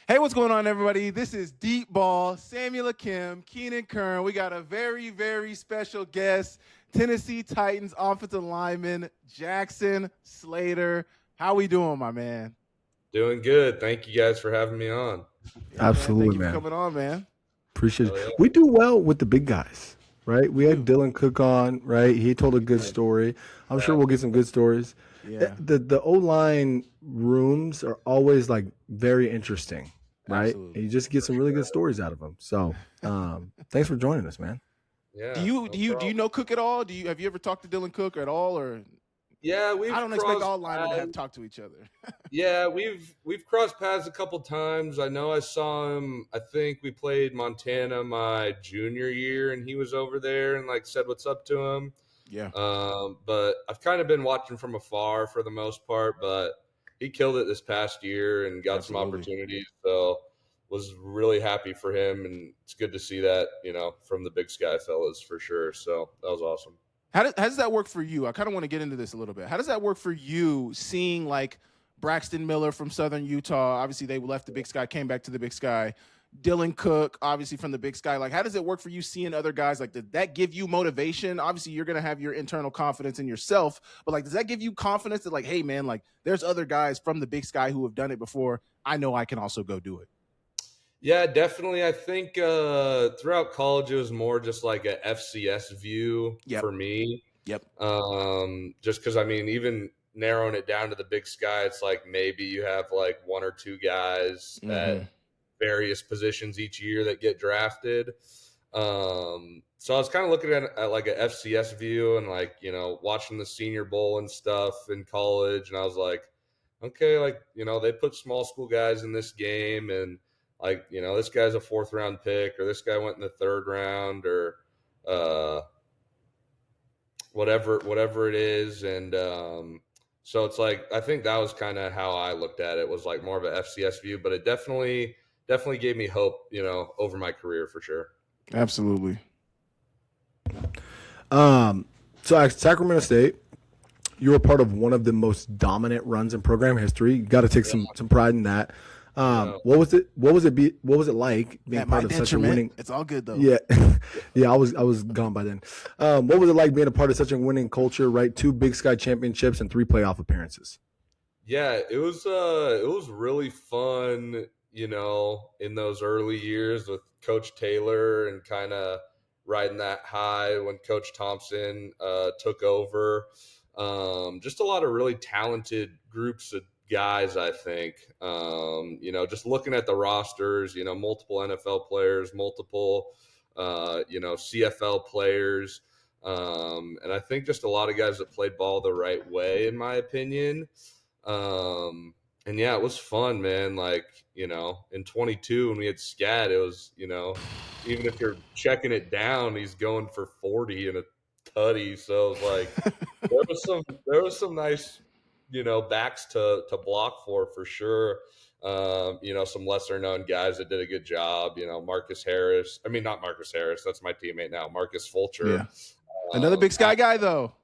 Hey, what's going on, everybody? This is Deep Ball, Samuel Akem, Keenan, Curran. We got a very, very special guest, Tennessee Titans offensive lineman Jackson Slater. How we doing, my man? Doing good. Thank you guys for having me on. Yeah, man. Thank Absolutely, you for man. coming on, man. Appreciate Hell it. yeah. We do well with the big guys, right? We We had do. Dylan Cook on, right? He told a We good did. story. I'm sure Yeah. we'll get some good stories. Yeah, The O line rooms are always like very interesting, right? And absolutely. you just get some really good stories out of them. So, thanks for joining us, man. Do Yeah. you No do you do you problem. know Cook at all? Have you ever talked to Dylan Cook at all? Or Yeah, I we've don't expect crossed all linemen to have paths. talked to each other. Yeah, we've crossed paths a couple times. I know I saw him. I think we played Montana my junior year, and he was over there and like said what's up to him. Yeah, But I've kind of been watching from afar for the most part. But he killed it this past year and got some absolutely. opportunities. So was really happy for him, and it's good to see that from the Big Sky fellas for sure. So that was awesome. How does that work for you? I kind of want to get into this a little bit. How does that work for you seeing like Braxton Miller from Southern Utah? Obviously, they left the Big Sky, came back to the Big Sky. Dylan Cook, obviously from the Big Sky. Like, how does it work for you seeing other guys? Like, did that give you motivation? Obviously, you're gonna have your internal confidence in yourself, but like, does that give you confidence that like, hey, man, like, there's other guys from the Big Sky who have done it before. I know I can also go do it. Yeah, definitely. I think throughout college it was more just like a FCS view Yep. for me. Yep. Just because I mean, even narrowing it down to the Big Sky, it's like maybe you have like one or two guys at Mm-hmm. various positions each year that get drafted. So I was kind of looking at like a FCS view and like watching the Senior Bowl and stuff in college, and I was like, okay, like they put small school guys in this game, and like this guy's a fourth round pick, or this guy went in the third round, or uh, whatever it is, and so it's like I think that was kind of how I looked at it, was like more of a FCS view, but it definitely gave me hope, over my career for sure. Absolutely. So at Sacramento State, you were part of one of the most dominant runs in program history. You got to take some pride in that. Yeah. What was it? What was it like being At my part of such a detriment, winning? it's all good though. Yeah, yeah. I was gone by then. What was it like being a part of such a winning culture? Right, 2 Big Sky championships and 3 playoff appearances. Yeah, it was really fun, in those early years with Coach Taylor and kind of riding that high when Coach Thompson took over. Just a lot of really talented groups of guys, I think. Just looking at the rosters, multiple NFL players, multiple CFL players. And I think just a lot of guys that played ball the right way, in my opinion. And yeah, it was fun, man. Like, in 22 when we had Scat, it was, even if you're checking it down, he's going for 40 and a tutty. So it was like there was some nice, backs to block for sure. Some lesser known guys that did a good job, Marcus Harris. I mean, not Marcus Harris, that's my teammate now, Marcus Fulcher. Yeah. Another Big Sky guy though.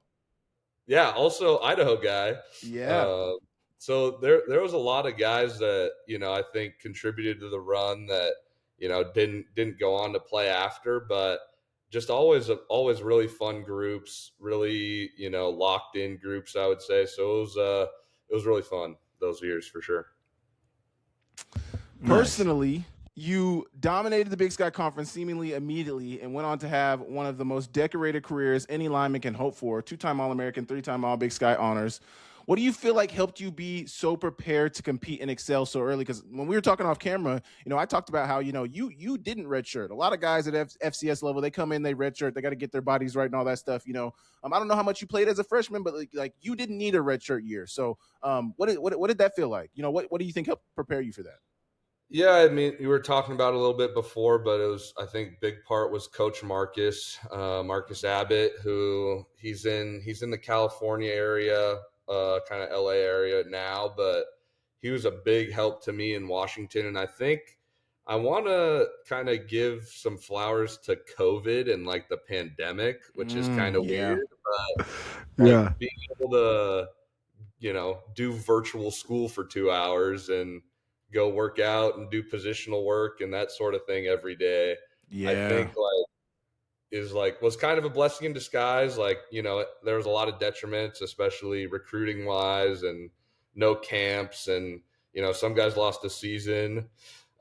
Yeah, also Idaho guy. Yeah. Uh, so there was a lot of guys that I think contributed to the run that didn't go on to play after, but just always really fun groups, really locked in groups, I would say. So it was really fun those years for sure. Nice. Personally, you dominated the Big Sky Conference seemingly immediately and went on to have one of the most decorated careers any lineman can hope for. 2-time All-American, 3-time All-Big Sky honors. What do you feel like helped you be so prepared to compete and excel so early? Because when we were talking off camera, I talked about how you didn't redshirt. A lot of guys at FCS level, they come in, they redshirt, they got to get their bodies right and all that stuff. I don't know how much you played as a freshman, but like you didn't need a redshirt year. So, what did that feel like? What do you think helped prepare you for that? Yeah, I mean, you were talking about it a little bit before, but it was, I think, big part was Coach Marcus Abbott, who he's in the California area, kind of LA area now, but he was a big help to me in Washington, and I think I want to kind of give some flowers to COVID and like the pandemic, which is kind of Yeah. weird, but like Yeah. being able to do virtual school for 2 hours and go work out and do positional work and that sort of thing every day, I Yeah. think was kind of a blessing in disguise. Like, there was a lot of detriments, especially recruiting wise, and no camps, and some guys lost a season.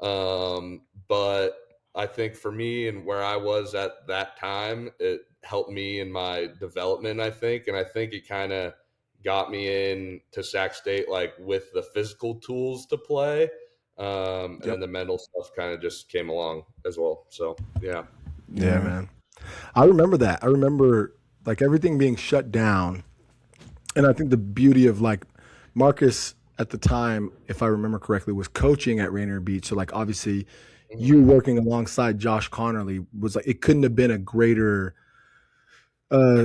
But I think for me and where I was at that time, it helped me in my development, I think. And I think it kind of got me in to Sac State, like with the physical tools to play. And then the mental stuff kind of just came along as well. So, yeah. Yeah, man. I remember that. I remember like everything being shut down. And I think the beauty of like Marcus at the time, if I remember correctly, was coaching at Rainier Beach. So like obviously you working alongside Josh Connerly was like, it couldn't have been a greater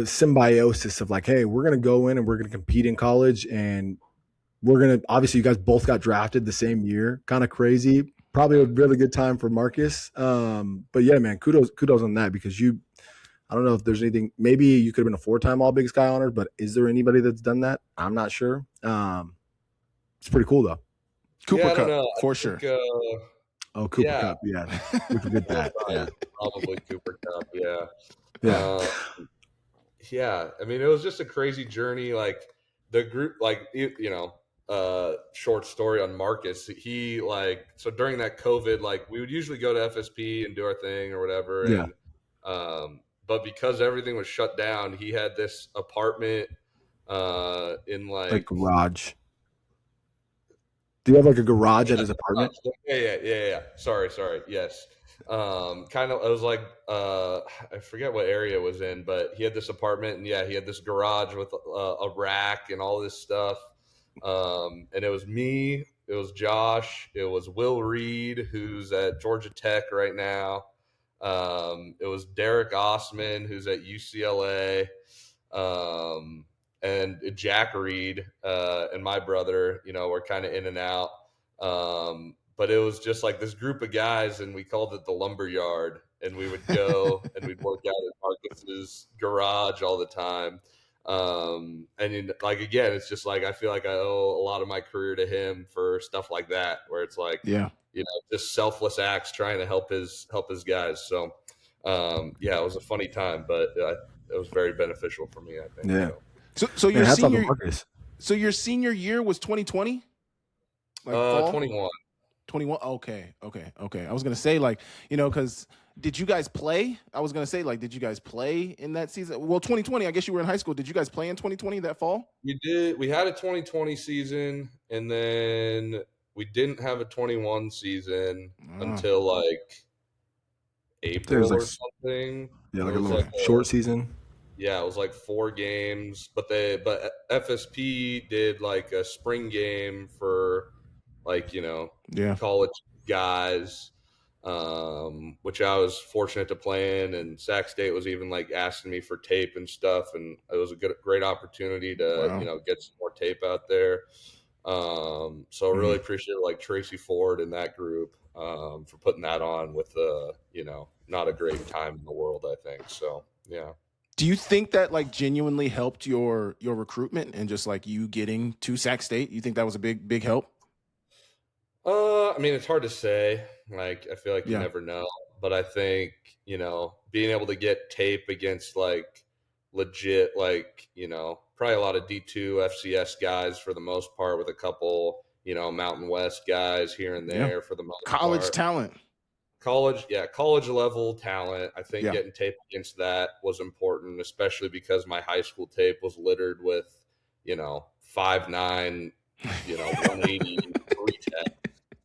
symbiosis of like, hey, we're going to go in and we're going to compete in college, and we're going to, obviously you guys both got drafted the same year. Kind of crazy. Probably a really good time for Marcus. But yeah, man, kudos on that, because I don't know if there's anything, maybe you could have been a 4-time All Big Sky honor, but is there anybody that's done that? I'm not sure. It's pretty cool though. Cooper Cup, know. for sure. Cooper Cup, yeah. We forget that. Yeah. Probably Cooper Cup, yeah. Yeah. Yeah, I mean, it was just a crazy journey. Like the group, like, short story on Marcus. He so during that COVID, like we would usually go to FSP and do our thing or whatever. Yeah. And, but because everything was shut down, he had this apartment in like garage. Do you have like a garage at his apartment? Yeah. Sorry. Yes. Kind of, it was like, I forget what area it was in, but he had this apartment, and he had this garage with a rack and all this stuff. And it was me, it was Josh, it was Will Reed, who's at Georgia Tech right now. It was Derek Osman, who's at UCLA. And Jack Reed, and my brother, were kind of in and out. But it was just like this group of guys, and we called it the lumber yard, and we would go and we'd work out at Marcus's garage all the time. And again, it's just like, I feel like I owe a lot of my career to him for stuff like that, where it's like, just selfless acts trying to help his guys. So, it was a funny time, but it was very beneficial for me, I think. Yeah. So your senior year was 2020? Like 21. 21. Okay. I was gonna say, like, because did you guys play? I was gonna say, like, did you guys play in that season? Well, 2020. I guess you were in high school. Did you guys play in 2020 that fall? We did. We had a 2020 season, and then we didn't have a 21 season until like April or something. Yeah, like a little short season. Yeah, it was like 4 games, but FSP did like a spring game for like, college guys, which I was fortunate to play in, and Sac State was even like asking me for tape and stuff, and it was a great opportunity to get some more tape out there. So I really appreciate like Tracy Ford and that group for putting that on with not a great time in the world, I think. So yeah. Do you think that like genuinely helped your recruitment and just like you getting to Sac State? You think that was a big help? I mean, it's hard to say. Like, I feel like you never know. But I think, being able to get tape against like legit, like, probably a lot of D2 FCS guys for the most part, with a couple, Mountain West guys here and there for the most part. College talent. College level talent. I think getting tape against that was important, especially because my high school tape was littered with, 5'9", 180, 310.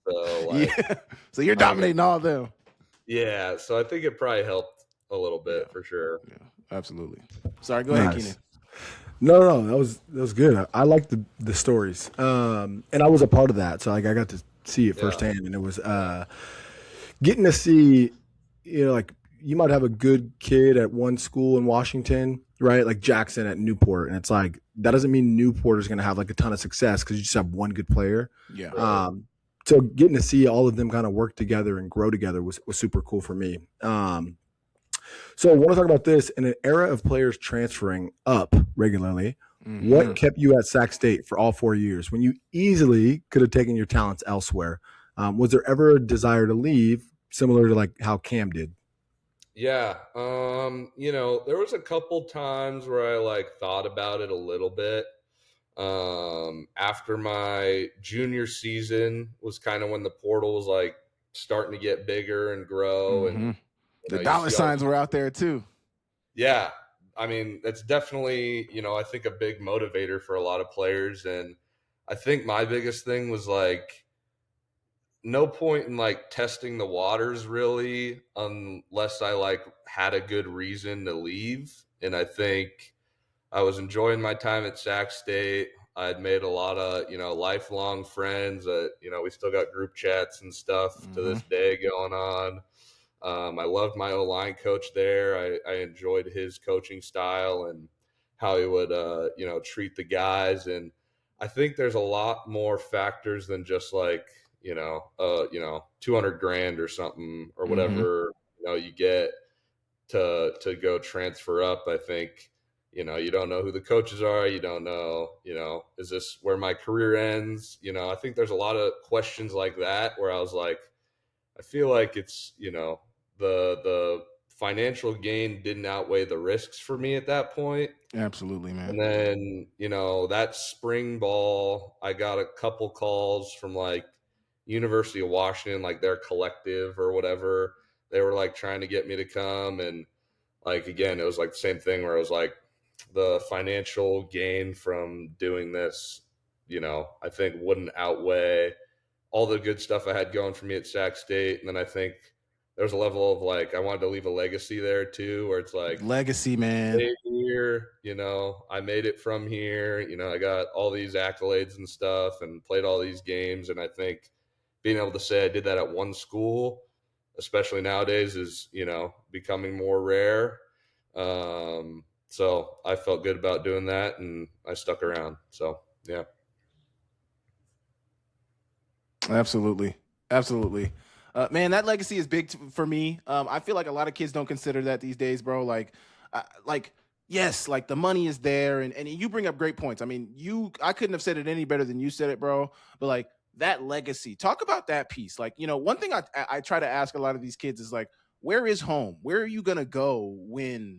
So so you're dominating all of them. Yeah, so I think it probably helped a little bit for sure. Yeah, absolutely. Sorry, go ahead, Keenan. No, that was good. I liked the stories, and I was a part of that, so like I got to see it firsthand, and it was getting to see, like you might have a good kid at one school in Washington, right? Like Jackson at Newport, and it's like that doesn't mean Newport is going to have like a ton of success because you just have one good player. Yeah. So getting to see all of them kind of work together and grow together was super cool for me. So I want to talk about this. In an era of players transferring up regularly, what kept you at Sac State for all 4 years when you easily could have taken your talents elsewhere? Was there ever a desire to leave, similar to like how Cam did? Yeah. There was a couple times where I like thought about it a little bit. After my junior season was kind of when the portal was like starting to get bigger and grow, Mm-hmm. and The you dollar see all signs were out there too. yeah. I mean, that's definitely, I think a big motivator for a lot of players. And I think my biggest thing was like, no point in like testing the waters really unless I like had a good reason to leave. And I think I was enjoying my time at Sac State. I'd made a lot of, lifelong friends that, we still got group chats and stuff to Mm-hmm. this day going on. I loved my O-line coach there. I enjoyed his coaching style and how he would, treat the guys. And I think there's a lot more factors than just like, 200 grand or something or Mm-hmm. whatever, you get to go transfer up. I think, you don't know who the coaches are. You don't know, is this where my career ends? I think there's a lot of questions like that where I was like, I feel like it's, the financial gain didn't outweigh the risks for me at that point. Absolutely, man. And then, that spring ball, I got a couple calls from like University of Washington, like their collective or whatever. They were like trying to get me to come. And like, again, it was like the same thing where it was like the financial gain from doing this, I think wouldn't outweigh all the good stuff I had going for me at Sac State. And then I think there's a level of like, I wanted to leave a legacy there too, where it's like, Legacy, man. stay here, I made it from here, I got all these accolades and stuff and played all these games. And I think being able to say I did that at one school, especially nowadays, is, becoming more rare. So I felt good about doing that and I stuck around. So, yeah. Absolutely. Absolutely. Man, that legacy is big for me. I feel like a lot of kids don't consider that these days, bro. Like, yes, like the money is there, and you bring up great points. I mean, I couldn't have said it any better than you said it, bro. But like that legacy, talk about that piece. Like, one thing I try to ask a lot of these kids is like, where is home? Where are you gonna go whenever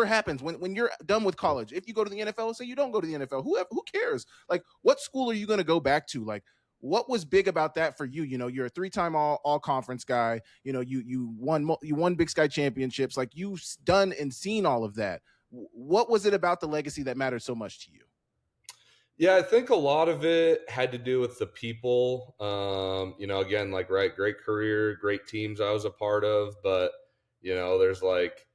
happens, when you're done with college? If you go to the NFL, say you don't go to the NFL, who cares? Like, what school are you gonna go back to? Like, what was big about that for you? You're a three-time all conference guy. You won Big Sky championships. Like, you've done and seen all of that. What was it about the legacy that mattered so much to you? Yeah, I think a lot of it had to do with the people. Again, like, right, great career, great teams I was a part of, but there's like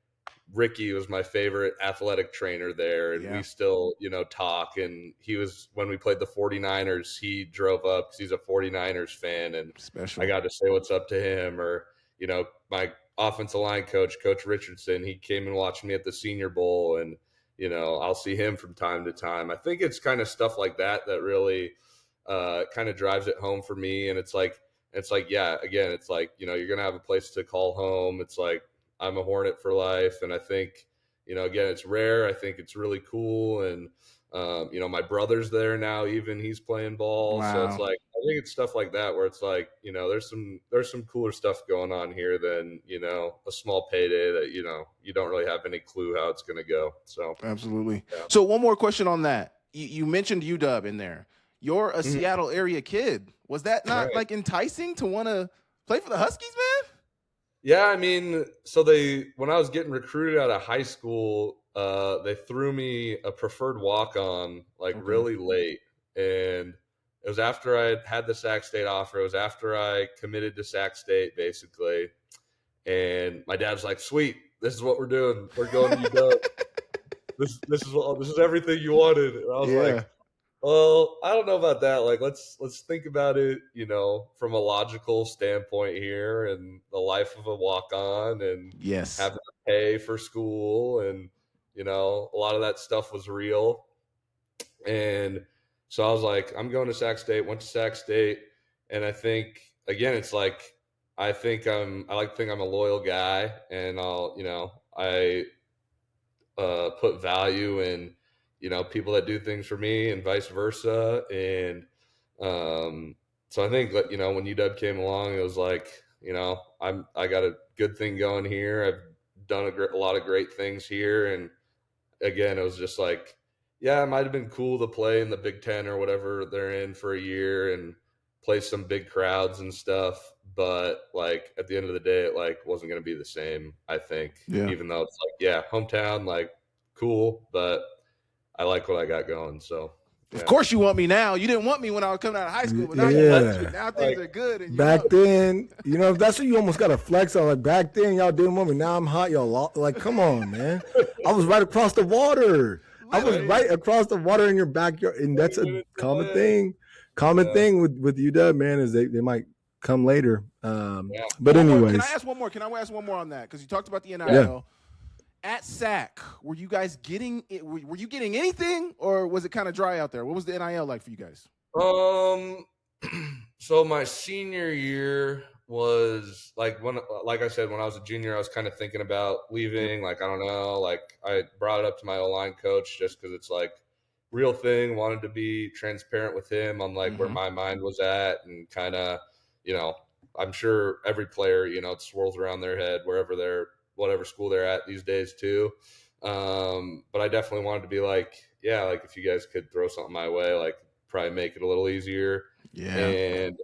Ricky was my favorite athletic trainer there, and we Yeah, still, talk. And he was, when we played the 49ers, he drove up because he's a 49ers fan, and I special. got to say what's up to him. Or, my offensive line coach, Coach Richardson, he came and watched me at the Senior Bowl, and, I'll see him from time to time. I think it's kind of stuff like that that really kind of drives it home for me. And it's like, yeah, again, it's like, you're going to have a place to call home. It's like, I'm a Hornet for life. And I think, again, it's rare. I think it's really cool. And, my brother's there now, even he's playing ball. So it's Wow. like, I think it's stuff like that where it's like, there's some cooler stuff going on here than, a small payday that, you don't really have any clue how it's going to go. So, Absolutely. yeah. So one more question on that. You mentioned UW in there. You're a Mhm. Seattle area kid. Was that not Right. like enticing to want to play for the Huskies, man? Yeah, I mean, so when I was getting recruited out of high school, they threw me a preferred walk on like Okay. really late. And it was after I had the Sac State offer. It was after I committed to Sac State, basically. And my dad's like, "Sweet, this is what we're doing. We're going to UW. This is everything you wanted." And I was like, Yeah. well, I don't know about that. Like, let's think about it, from a logical standpoint here, and the life of a walk on, and Yes. having to pay for school, and a lot of that stuff was real. And so I was like, I'm going to Sac State. Went to Sac State, and I think, again, it's like, I like to think I'm a loyal guy, and I put value in people that do things for me and vice versa. And So I think that, you know, when UW came along, it was like, you know, I got a good thing going here. I've done a lot of great things here, and again, it was just like, yeah, it might have been cool to play in the Big Ten or whatever they're in for a year and play some big crowds and stuff. But like at the end of the day, it like wasn't going to be the same. I think, Yeah. even though it's like, yeah, hometown, like cool, but I like what I got going. So yeah. Of course you want me now. You didn't want me when I was coming out of high school, but now Yeah. you want me. Now things are good. And Back then, you know, that's what you almost got to flex on. Like back then, y'all didn't want me. Now I'm hot, y'all. Like, come on, man. I was right across the water. I was right across the water in your backyard, and that's a common thing. Common thing with UW, man, is they might come later. But anyways, can I ask one more? Can I ask one more on that? Because you talked about the NIL. Yeah. At SAC, were you guys getting it? Were you getting anything, or was it kind of dry out there? What was the NIL like for you guys? So my senior year was like I said, when I was a junior, I was kind of thinking about leaving. Like, I don't know, like I brought it up to my O-line coach just because it's like real thing. Wanted to be transparent with him on like where my mind was at, and kind of, you know, I'm sure every player, you know, it swirls around their head whatever school they're at these days too. But I definitely wanted to be like, yeah, like if you guys could throw something my way, like probably make it a little easier. Yeah. And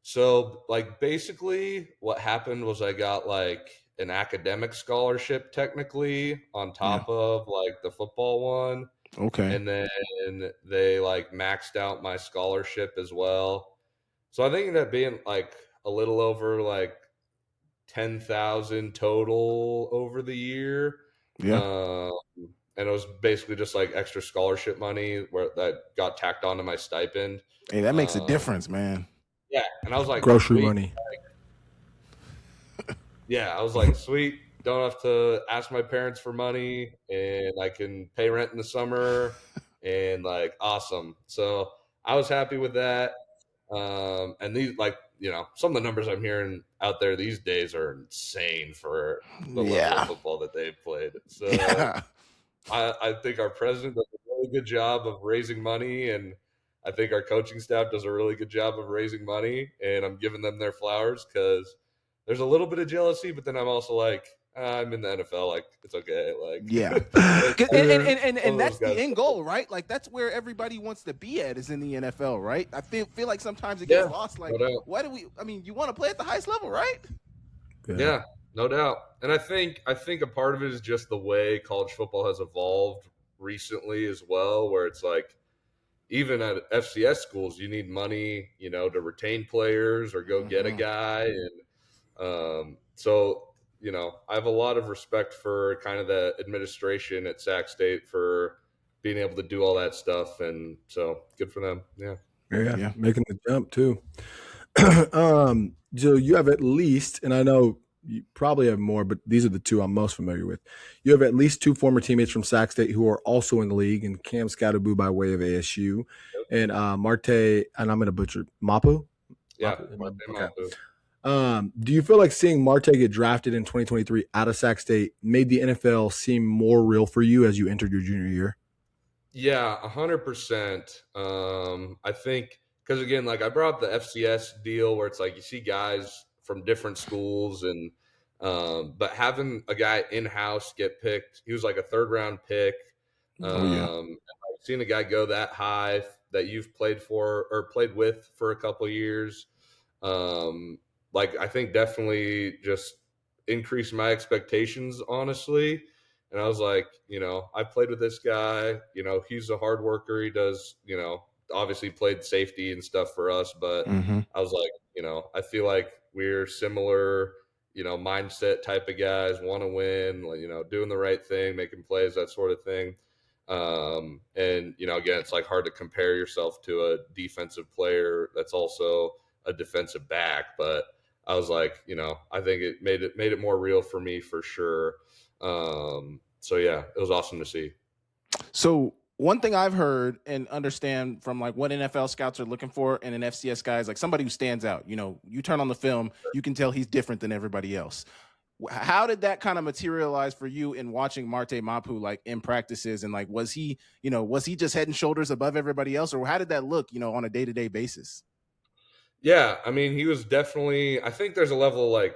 so like basically what happened was I got like an academic scholarship technically on top of like the football one. Okay. And then they like maxed out my scholarship as well. So I think it ended up being like a little over like 10,000 total over the year. Yeah. And it was basically just like extra scholarship money where that got tacked onto my stipend. Hey, that makes a difference, man. Yeah. And I was like, grocery sweet. money. Yeah. I was like, sweet. Don't have to ask my parents for money, and I can pay rent in the summer, and like, awesome. So I was happy with that. And these, like, you know, some of the numbers I'm hearing out there these days are insane for the level of football that they've played. So I think our president does a really good job of raising money, and I think our coaching staff does a really good job of raising money, and I'm giving them their flowers because there's a little bit of jealousy, but then I'm also like, I'm in the NFL, like it's okay, like yeah. And that's the end goal, right? Like that's where everybody wants to be at, is in the NFL, right? I feel like sometimes it gets lost. Like, why do we? I mean, you want to play at the highest level, right? Yeah, no doubt. And I think a part of it is just the way college football has evolved recently as well, where it's like even at FCS schools, you need money, you know, to retain players or go get a guy, and so. You know, I have a lot of respect for kind of the administration at Sac State for being able to do all that stuff. And so good for them. Yeah. Making the jump too. So you have at least, and I know you probably have more, but these are the two I'm most familiar with. You have at least two former teammates from Sac State who are also in the league, and Cam Scatterboo by way of ASU, and Marte, and I'm going to butcher, Mapu? Yeah. Mapu. Do you feel like seeing Marte get drafted in 2023 out of Sac State made the NFL seem more real for you as you entered your junior year? Yeah, 100%. I think because again, like I brought up the FCS deal where it's like you see guys from different schools, and but having a guy in-house get picked, he was like a third-round pick. Seeing a guy go that high that you've played for or played with for a couple years. Like I think definitely just increased my expectations, honestly. And I was like, you know, I played with this guy, you know, he's a hard worker. He does, you know, obviously played safety and stuff for us, but I was like, you know, I feel like we're similar, you know, mindset type of guys, want to win, you know, doing the right thing, making plays, that sort of thing. And, you know, again, it's like hard to compare yourself to a defensive player that's also a defensive back, but I was like, you know, I think it made it more real for me for sure. So yeah, it was awesome to see. So one thing I've heard and understand from like what NFL scouts are looking for in an FCS guy is like somebody who stands out. You know, you turn on the film, you can tell he's different than everybody else. How did that kind of materialize for you in watching Marte Mapu like in practices, and like was he just head and shoulders above everybody else, or how did that look, you know, on a day-to-day basis? Yeah, I mean, he was definitely. I think there's a level of like,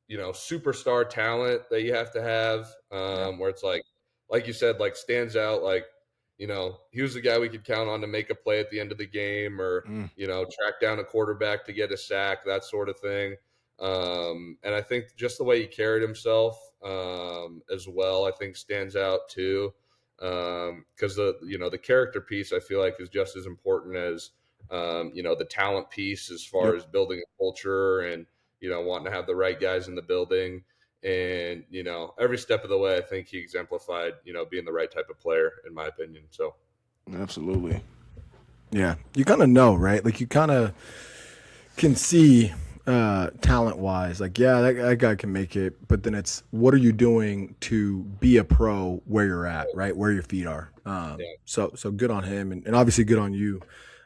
superstar talent that you have to have, Yeah. where it's like you said, like stands out. Like, he was the guy we could count on to make a play at the end of the game, or Mm. track down a quarterback to get a sack, that sort of thing. And I think just the way he carried himself, as well, I think stands out too. Because the character piece I feel like is just as important as the talent piece as far Yep. as building a culture and wanting to have the right guys in the building. And every step of the way, I think he exemplified being the right type of player, in my opinion. So Absolutely. Yeah, you kind of know, right? Like you kind of can see talent wise, like yeah, that guy can make it, but then it's what are you doing to be a pro where you're at, right? Where your feet are. yeah, So good on him, and obviously good on you.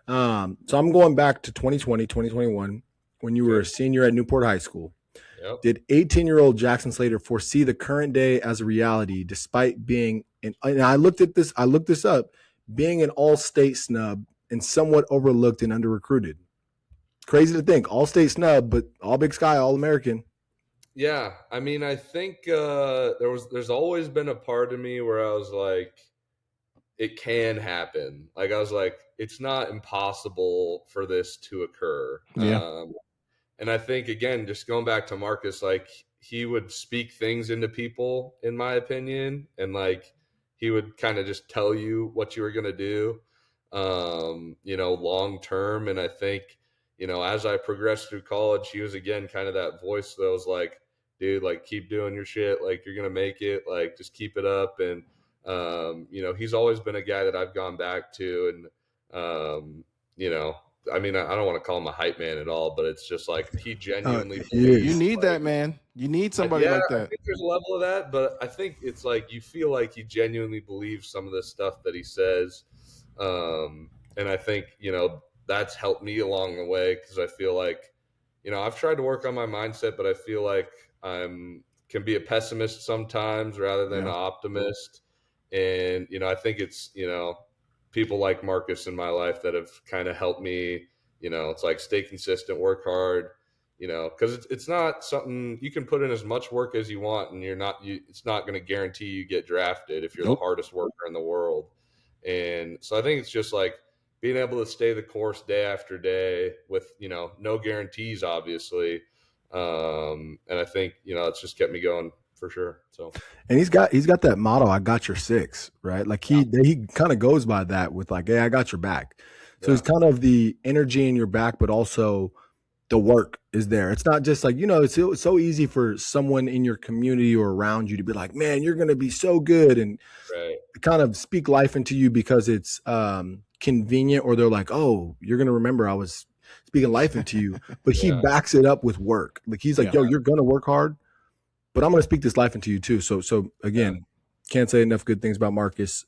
So I'm going back to 2020, 2021, when you were a okay, senior at Newport High School. yep. Did 18-year-old Jackson Slater foresee the current day as a reality, despite being and I looked this up, being an all-state snub and somewhat overlooked and under-recruited? Crazy to think, all-state snub, but all Big Sky, all-American. Yeah, I mean, I think there's always been a part of me where I was like, it can happen. Like I was like, it's not impossible for this to occur. Yeah. And I think again, just going back to Marcus, like he would speak things into people, in my opinion, and like he would kind of just tell you what you were gonna do, long term. And I think, as I progressed through college, he was again kind of that voice that was like, dude, like keep doing your shit, like you're gonna make it, like just keep it up. And he's always been a guy that I've gone back to, and I mean, I don't want to call him a hype man at all, but it's just like he genuinely He You believes. is. need that, Like, man. You need somebody yeah, like I that. think there's a level of that, but I think it's like you feel like he genuinely believes some of the stuff that he says, and I think that's helped me along the way because I feel like I've tried to work on my mindset, but I feel like I'm can be a pessimist sometimes rather than Yeah. an optimist, and I think it's people like Marcus in my life that have kind of helped me. It's like stay consistent, work hard, because it's not something you can put in as much work as you want, and it's not going to guarantee you get drafted if you're the Nope. hardest worker in the world. And so I think it's just like being able to stay the course day after day with no guarantees, obviously. And I think it's just kept me going for sure. So And he's got that motto, I got your six, right? Like he kind of goes by that with like, hey, I got your back. So yeah, it's kind of the energy in your back, but also the work is there. It's not just like, it's so easy for someone in your community or around you to be like, man, you're going to be so good, and right, kind of speak life into you because it's convenient, or they're like, oh, you're going to remember I was speaking life into you. But he yeah, backs it up with work. Like he's like, Yeah. yo, you're going to work hard, but I'm going to speak this life into you too. So yeah, again, can't say enough good things about Marcus.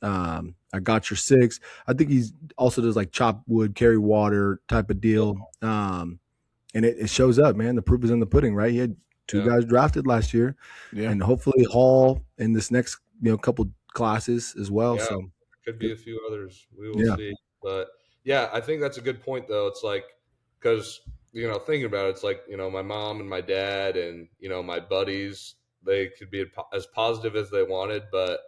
I got your six. I think he's also does like chop wood, carry water type of deal. And it shows up, man. The proof is in the pudding, right? He had two yeah, guys drafted last year, Yeah. and hopefully Hall in this next couple classes as well. yeah. So Could be a few others. We will yeah, see. But yeah, I think that's a good point, though. It's like because thinking about it, it's like my mom and my dad and my buddies. They could be as positive as they wanted, but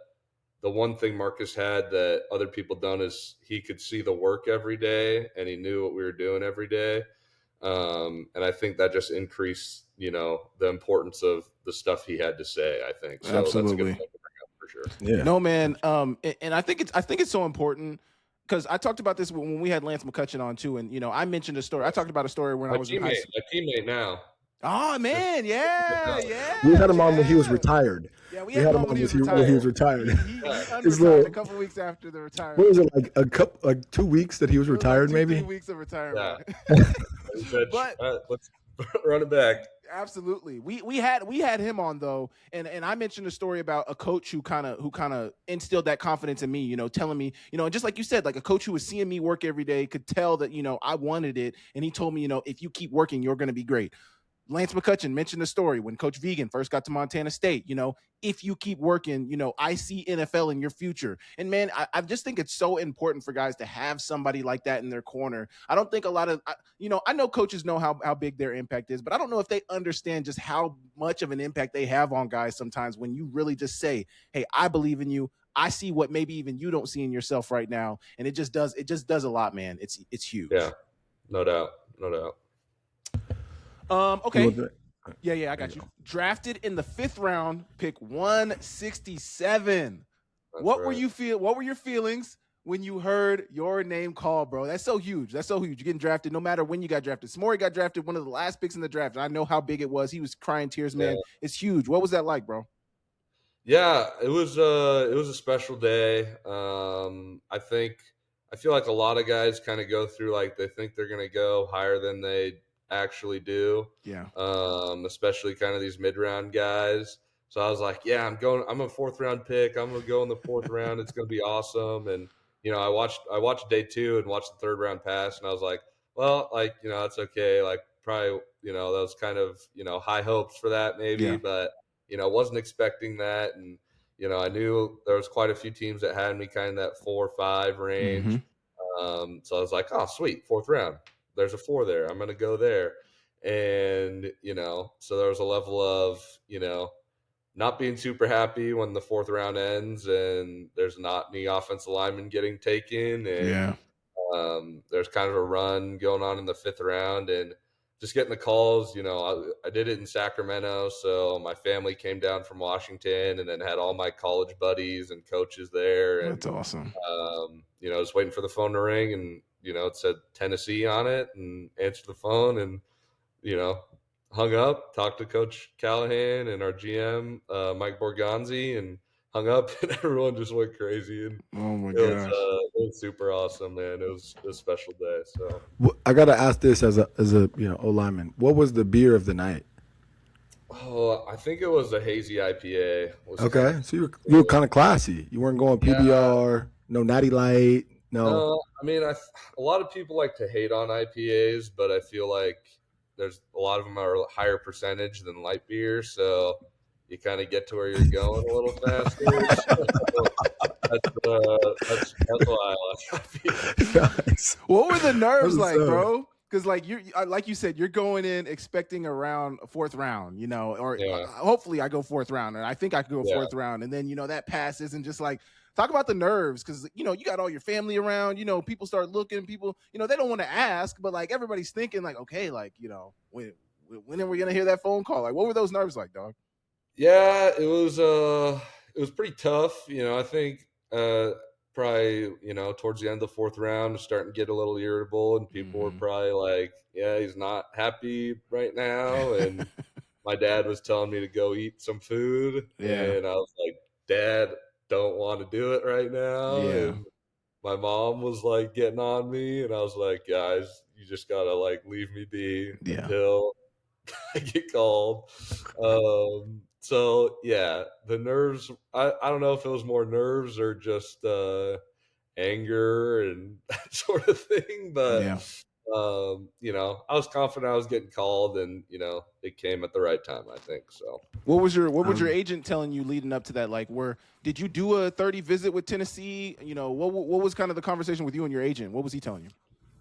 the one thing Marcus had that other people don't is he could see the work every day and he knew what we were doing every day. And I think that just increased, the importance of the stuff he had to say. I think so. That's a good Absolutely. point to bring up for sure. yeah. No, man. And I think it's so important because I talked about this when we had Lance McCutcheon on too, and I mentioned a story. I talked about a story when I was in high school. My teammate now. Oh man, yeah, We had him on when he was yeah. retired. Yeah, We had him on when he was retired. He Yeah. unretired little- a couple weeks after the What retirement. was it, like 2 weeks that he was It was like retired? 2-3 Maybe. weeks of retirement. He said, But- let's run it back. Absolutely. We had him on though, and I mentioned a story about a coach who kind of instilled that confidence in me, telling me, and just like you said, like a coach who was seeing me work every day could tell that, I wanted it, and he told me, if you keep working, you're going to be great. Lance McCutcheon mentioned the story when Coach Vegan first got to Montana State. If you keep working, I see NFL in your future. And man, I just think it's so important for guys to have somebody like that in their corner. I don't think a lot of, I know coaches know how big their impact is, but I don't know if they understand just how much of an impact they have on guys sometimes when you really just say, hey, I believe in you. I see what maybe even you don't see in yourself right now. And it just does a lot, man. It's huge. Yeah, no doubt. No doubt. Okay. Yeah, I got you. Drafted in the 5th round, pick 167. What were your feelings when you heard your name called, bro? That's so huge. You're getting drafted no matter when you got drafted. Samori got drafted one of the last picks in the draft. And I know how big it was. He was crying tears, man. Yeah. It's huge. What was that like, bro? Yeah, it was a special day. I feel like a lot of guys kind of go through like they think they're gonna go higher than they actually do. Yeah. Especially kind of these mid-round guys. So I was like, yeah, I'm a 4th round pick. I'm gonna go in the 4th round. It's gonna be awesome. And I watched day 2 and watched the 3rd round pass, and I was like, well, like, that's okay. Like probably, that was kind of, high hopes for that maybe, Yeah. but wasn't expecting that. And, I knew there was quite a few teams that had me kind of that 4 or 5 range. Mm-hmm. So I was like, oh, sweet, 4th round. There's a 4 there. I'm going to go there. And, so there was a level of, not being super happy when the 4th round ends and there's not any offensive lineman getting taken. And there's kind of a run going on in the 5th round, and just getting the calls. I did it in Sacramento, so my family came down from Washington, and then had all my college buddies and coaches there. And that's awesome. Just waiting for the phone to ring, and it said Tennessee on it, and answered the phone, and hung up, talked to Coach Callahan and our GM Mike Borgonzi, and hung up, and everyone just went crazy. And oh my gosh, it was super awesome, man. It was a special day. So I gotta ask this as a O lineman. What was the beer of the night? Oh, I think it was a hazy IPA. Okay, so you were kind of classy. You weren't going PBR, no Natty Light, no. I mean, a lot of people like to hate on IPAs, but I feel like there's a lot of them are a higher percentage than light beer, so you kind of get to where you're going a little faster. That's why I like IPAs. Nice. What were the nerves like, bro? Because like you said, you're going in expecting around 4th round, or hopefully I go 4th round, and I think I could go 4th round, and then that pass isn't just like. Talk about the nerves, because you got all your family around. People start looking. People, they don't want to ask, but like everybody's thinking, like, okay, like when are we gonna hear that phone call? Like, what were those nerves like, dog? Yeah, it was pretty tough. I think probably towards the end of the 4th round, starting to get a little irritable, and people were probably like, yeah, he's not happy right now. And my dad was telling me to go eat some food, and I was like, Dad, don't want to do it right now. And my mom was like getting on me, and I was like, guys, you just gotta like leave me be until I get called. So yeah, the nerves, I don't know if it was more nerves or just anger and that sort of thing, but I was confident I was getting called, and it came at the right time, I think. So what was your agent telling you leading up to that? Like, did you do a 30 visit with Tennessee? What was kind of the conversation with you and your agent? What was he telling you?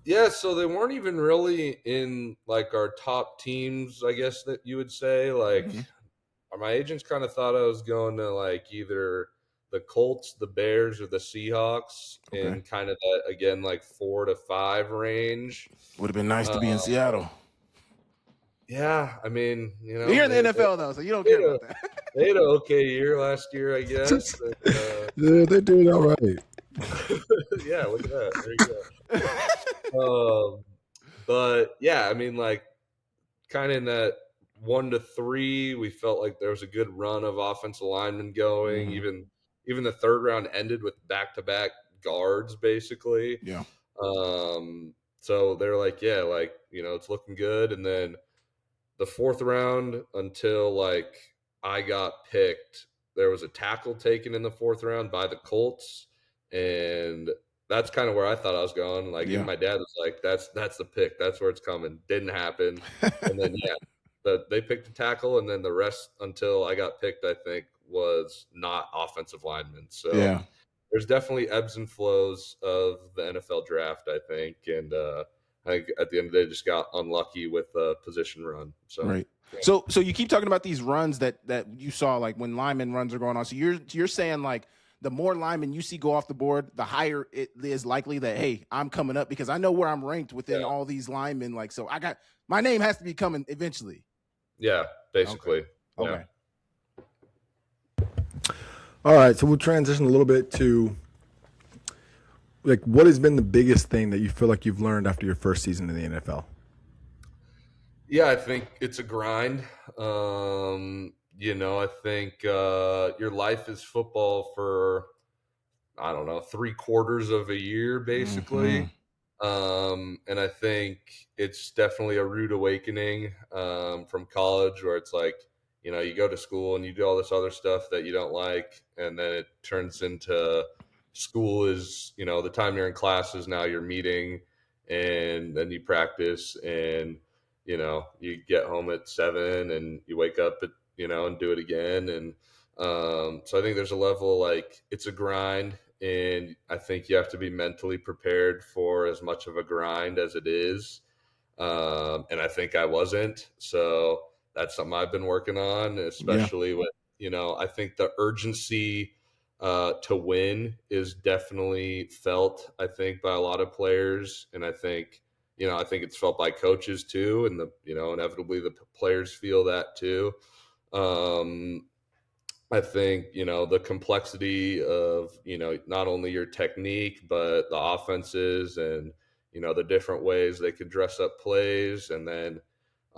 Yeah, so they weren't even really in like our top teams, I guess that you would say. Like my agents kind of thought I was going to like either the Colts, the Bears, or the Seahawks in kind of that, again, like 4 to 5 range. Would have been nice to be in Seattle. Yeah, I mean, you're in the NFL though, so you don't care about that. They had an okay year last year, I guess. Yeah, they're doing all right. Yeah, look at that. There you go. But yeah, I mean, like, kind of in that 1 to 3, we felt like there was a good run of offensive linemen going. Even the 3rd round ended with back-to-back guards, basically. Yeah. So they're like, yeah, like, it's looking good. And then the 4th round, until like I got picked, there was a tackle taken in the 4th round by the Colts, and that's kind of where I thought I was going. Like, even my dad was like, that's the pick. That's where it's coming. Didn't happen. And then, that they picked a tackle, and then the rest until I got picked, I think, was not offensive linemen. So Yeah. there's definitely ebbs and flows of the NFL draft, I think, and I think at the end of the day, just got unlucky with the position run. So Right. So you keep talking about these runs that you saw, like when lineman runs are going on. So you're saying like the more linemen you see go off the board, the higher it is likely that, hey, I'm coming up because I know where I'm ranked within all these linemen. Like, so my name has to be coming eventually. Yeah, basically. Okay. All right, so we'll transition a little bit to like what has been the biggest thing that you feel like you've learned after your first season in the NFL? Yeah, I think it's a grind. I think your life is football for, I don't know, 3/4 of a year, basically. And I think it's definitely a rude awakening from college where it's like, you go to school and you do all this other stuff that you don't like. And then it turns into school is, the time you're in classes, now you're meeting and then you practice and, you get home at 7 and you wake up at, and do it again. And so I think there's a level like it's a grind. And I think you have to be mentally prepared for as much of a grind as it is. And I think I wasn't. So that's something I've been working on, especially with, I think the urgency to win is definitely felt, I think, by a lot of players. And I think it's felt by coaches too. And inevitably the players feel that too. I think, the complexity of, not only your technique, but the offenses and, the different ways they could dress up plays, and then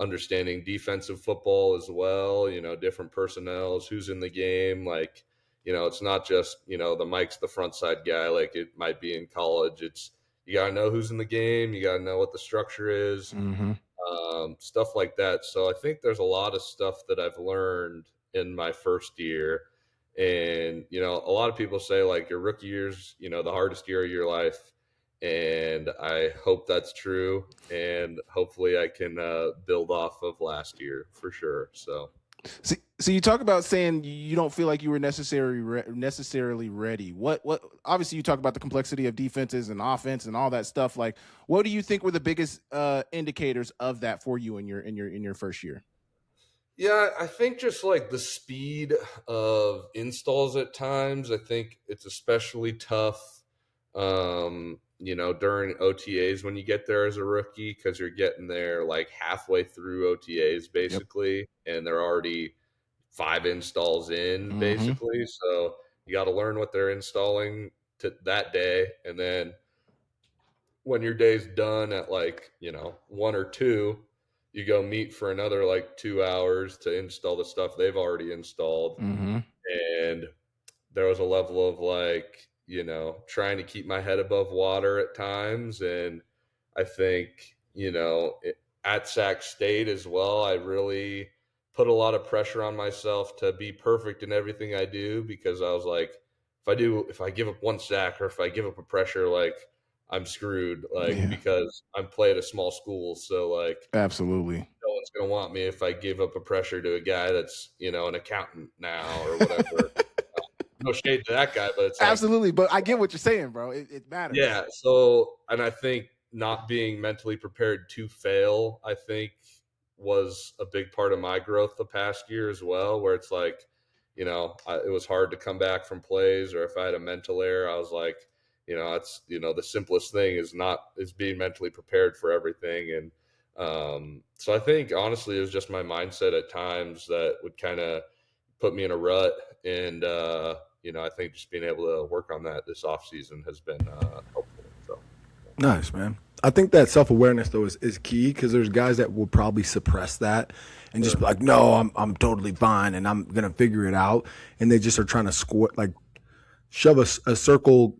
understanding defensive football as well, different personnels, who's in the game. Like, it's not just, the Mike's the front side guy, like it might be in college. It's, you got to know who's in the game. You got to know what the structure is, stuff like that. So I think there's a lot of stuff that I've learned in my first year. And, a lot of people say like your rookie year's, the hardest year of your life. And I hope that's true. And hopefully I can build off of last year for sure. So you talk about saying you don't feel like you were necessarily ready. What obviously you talk about the complexity of defenses and offense and all that stuff. Like, what do you think were the biggest indicators of that for you in your first year? Yeah, I think just like the speed of installs at times, I think it's especially tough, during OTAs when you get there as a rookie, because you're getting there like halfway through OTAs basically, and they're already 5 installs in basically. So you got to learn what they're installing to that day. And then when your day's done at like, 1 or 2, you go meet for another like 2 hours to install the stuff they've already installed. And there was a level of like, trying to keep my head above water at times. And I think, at Sac State as well, I really put a lot of pressure on myself to be perfect in everything I do, because I was like, if I give up 1 sack or if I give up a pressure, like I'm screwed, like, because I'm playing at a small school. So like, absolutely, no one's going to want me if I give up a pressure to a guy that's, an accountant now or whatever. No shade to that guy, but it's like, absolutely. But I get what you're saying, bro. It matters. Yeah. So, and I think not being mentally prepared to fail, I think, was a big part of my growth the past year as well, where it's like, it was hard to come back from plays, or if I had a mental error, I was like, that's, the simplest thing is being mentally prepared for everything. And so I think honestly, it was just my mindset at times that would kind of put me in a rut. And, I think just being able to work on that this off season has been helpful. So nice, man. I think that self-awareness though is key, because there's guys that will probably suppress that and just be like, no, I'm totally fine and I'm gonna figure it out, and they just are trying to shove a circle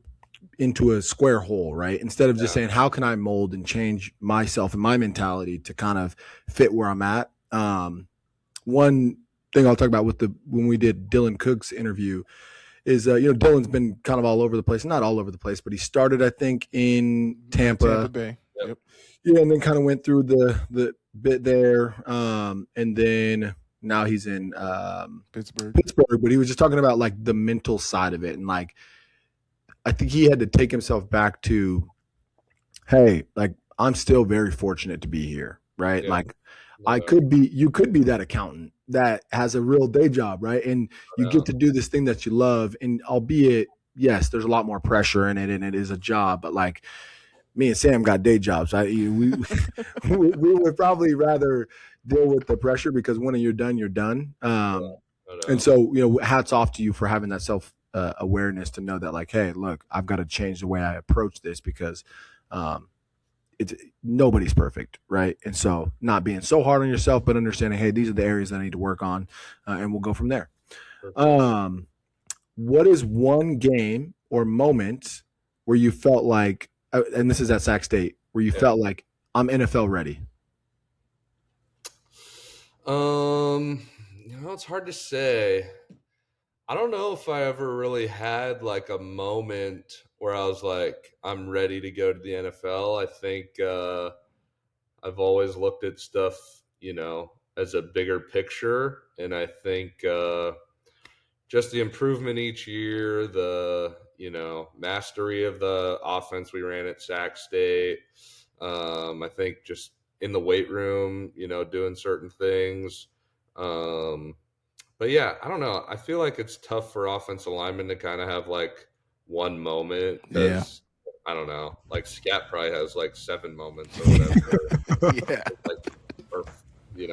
into a square hole, right? Instead of just saying, how can I mold and change myself and my mentality to kind of fit where I'm at. One thing I'll talk about when we did Dylan Cook's interview is, Dylan's been kind of all over the place, not all over the place, but he started, I think, in Tampa Bay. Yep. Yeah, and then kind of went through the bit there, and then now he's in Pittsburgh. Pittsburgh. But he was just talking about like the mental side of it, and like I think he had to take himself back to, hey, like I'm still very fortunate to be here, right? Yeah. Like No, you could be that accountant that has a real day job, right? And you get to do this thing that you love, and albeit, yes, there's a lot more pressure in it, and it is a job, but like me and Sam got day jobs. We would probably rather deal with the pressure because when you're done, you're done. And so, hats off to you for having that self awareness to know that, like, hey, look, I've got to change the way I approach this because it's nobody's perfect, right? And so, not being so hard on yourself, but understanding, hey, these are the areas that I need to work on, and we'll go from there. What is one game or moment where you felt like, and this is at Sac State, where you felt like I'm NFL ready? It's hard to say. I don't know if I ever really had like a moment where I was like, I'm ready to go to the NFL. I think I've always looked at stuff, as a bigger picture. And I think just the improvement each year, the, mastery of the offense we ran at Sac State. I think just in the weight room, doing certain things. But yeah, I don't know. I feel like it's tough for offensive linemen to kind of have like one moment because I don't know. Like Scat probably has like 7 moments or whatever. Yeah. Or he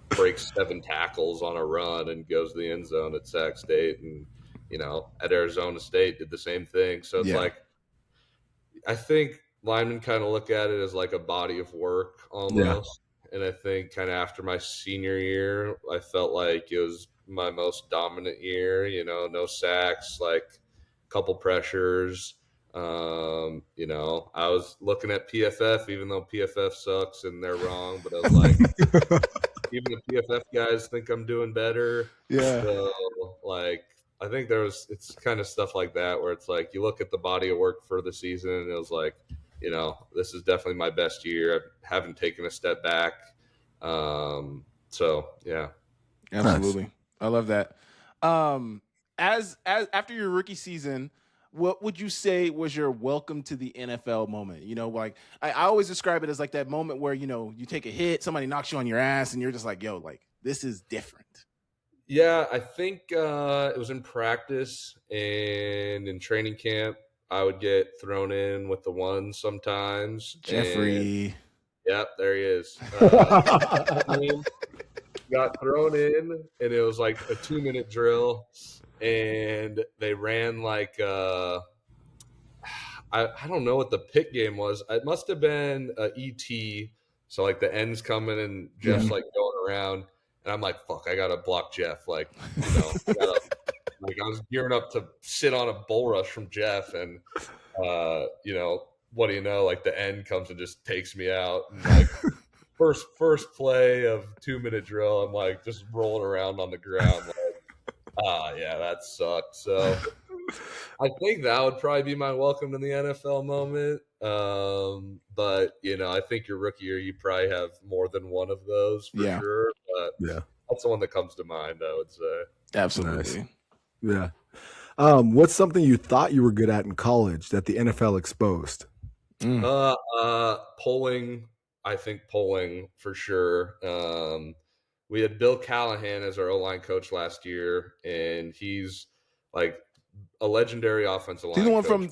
breaks 7 tackles on a run and goes to the end zone at Sac State, and at Arizona State did the same thing. So it's like I think linemen kind of look at it as like a body of work almost. And I think kind of after my senior year, I felt like it was my most dominant year, no sacks, like a couple pressures. I was looking at PFF, even though PFF sucks and they're wrong, but I was like, even the PFF guys think I'm doing better. Yeah. So like, I think it's kind of stuff like that where it's like, you look at the body of work for the season and it was like, this is definitely my best year. I haven't taken a step back. So yeah. Absolutely. Nice. I love that. As after your rookie season, what would you say was your welcome to the NFL moment? Like I always describe it as like that moment where, you take a hit, somebody knocks you on your ass and you're just like, yo, like this is different. Yeah, I think it was in practice and in training camp. I would get thrown in with the ones sometimes. Jeffrey. Yep, there he is. Got thrown in, and it was like a 2-minute drill, and they ran like I don't know what the pick game was. It must have been a ET. So like the end's coming and Jeff's like going around, and I'm like, fuck, I gotta block Jeff. Like, I was gearing up to sit on a bull rush from Jeff, and what do you know? Like the end comes and just takes me out. And like first play of 2-minute drill, I'm like just rolling around on the ground. Like, yeah, that sucked. So I think that would probably be my welcome to the NFL moment. But I think your rookie year, you probably have more than one of those for sure. But that's the one that comes to mind, I would say. Absolutely. Nice. Yeah. What's something you thought you were good at in college that the NFL exposed? Polling. I think polling for sure. We had Bill Callahan as our O-line coach last year, and he's like a legendary offensive line. He's the one from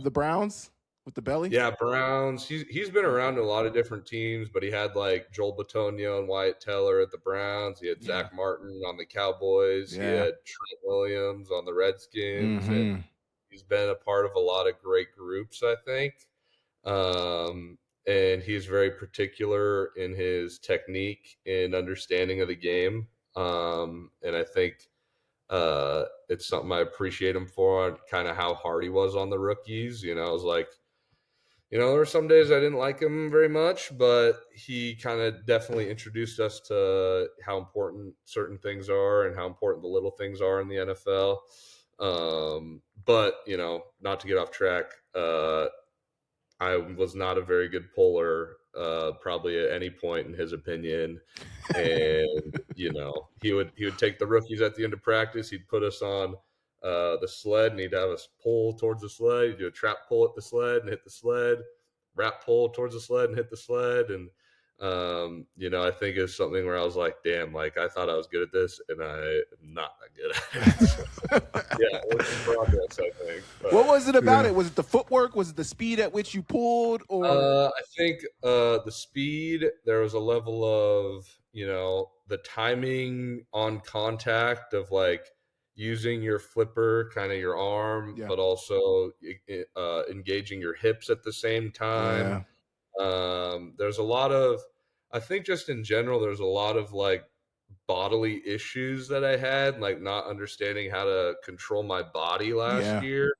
the Browns with the belly. Yeah, Browns. He's been around a lot of different teams, but he had like Joel Bitonio and Wyatt Teller at the Browns. He had Zach Martin on the Cowboys. He had Trent Williams on the Redskins, and he's been a part of a lot of great groups, I think. And he's very particular in his technique and understanding of the game. And I think it's something I appreciate him for, kind of how hard he was on the rookies. I was like, there were some days I didn't like him very much, but he kind of definitely introduced us to how important certain things are and how important the little things are in the NFL. But, not to get off track, I was not a very good puller, probably at any point in his opinion. And he would take the rookies at the end of practice. He'd put us on the sled, and he'd have us pull towards the sled. He'd do a trap pull at the sled and hit the sled, wrap pull towards the sled and hit the sled. And I think it's something where I was like, damn, like I thought I was good at this, and I am not that good at it. So, yeah, work in progress, I think. But, what was it about it? Was it the footwork? Was it the speed at which you pulled? Or I think the speed, there was a level of, the timing on contact of like using your flipper, kind of your arm, yeah, but also engaging your hips at the same time. yeah, There's a lot of, I think just in general, there's a lot of like bodily issues that I had, like not understanding how to control my body last yeah. year.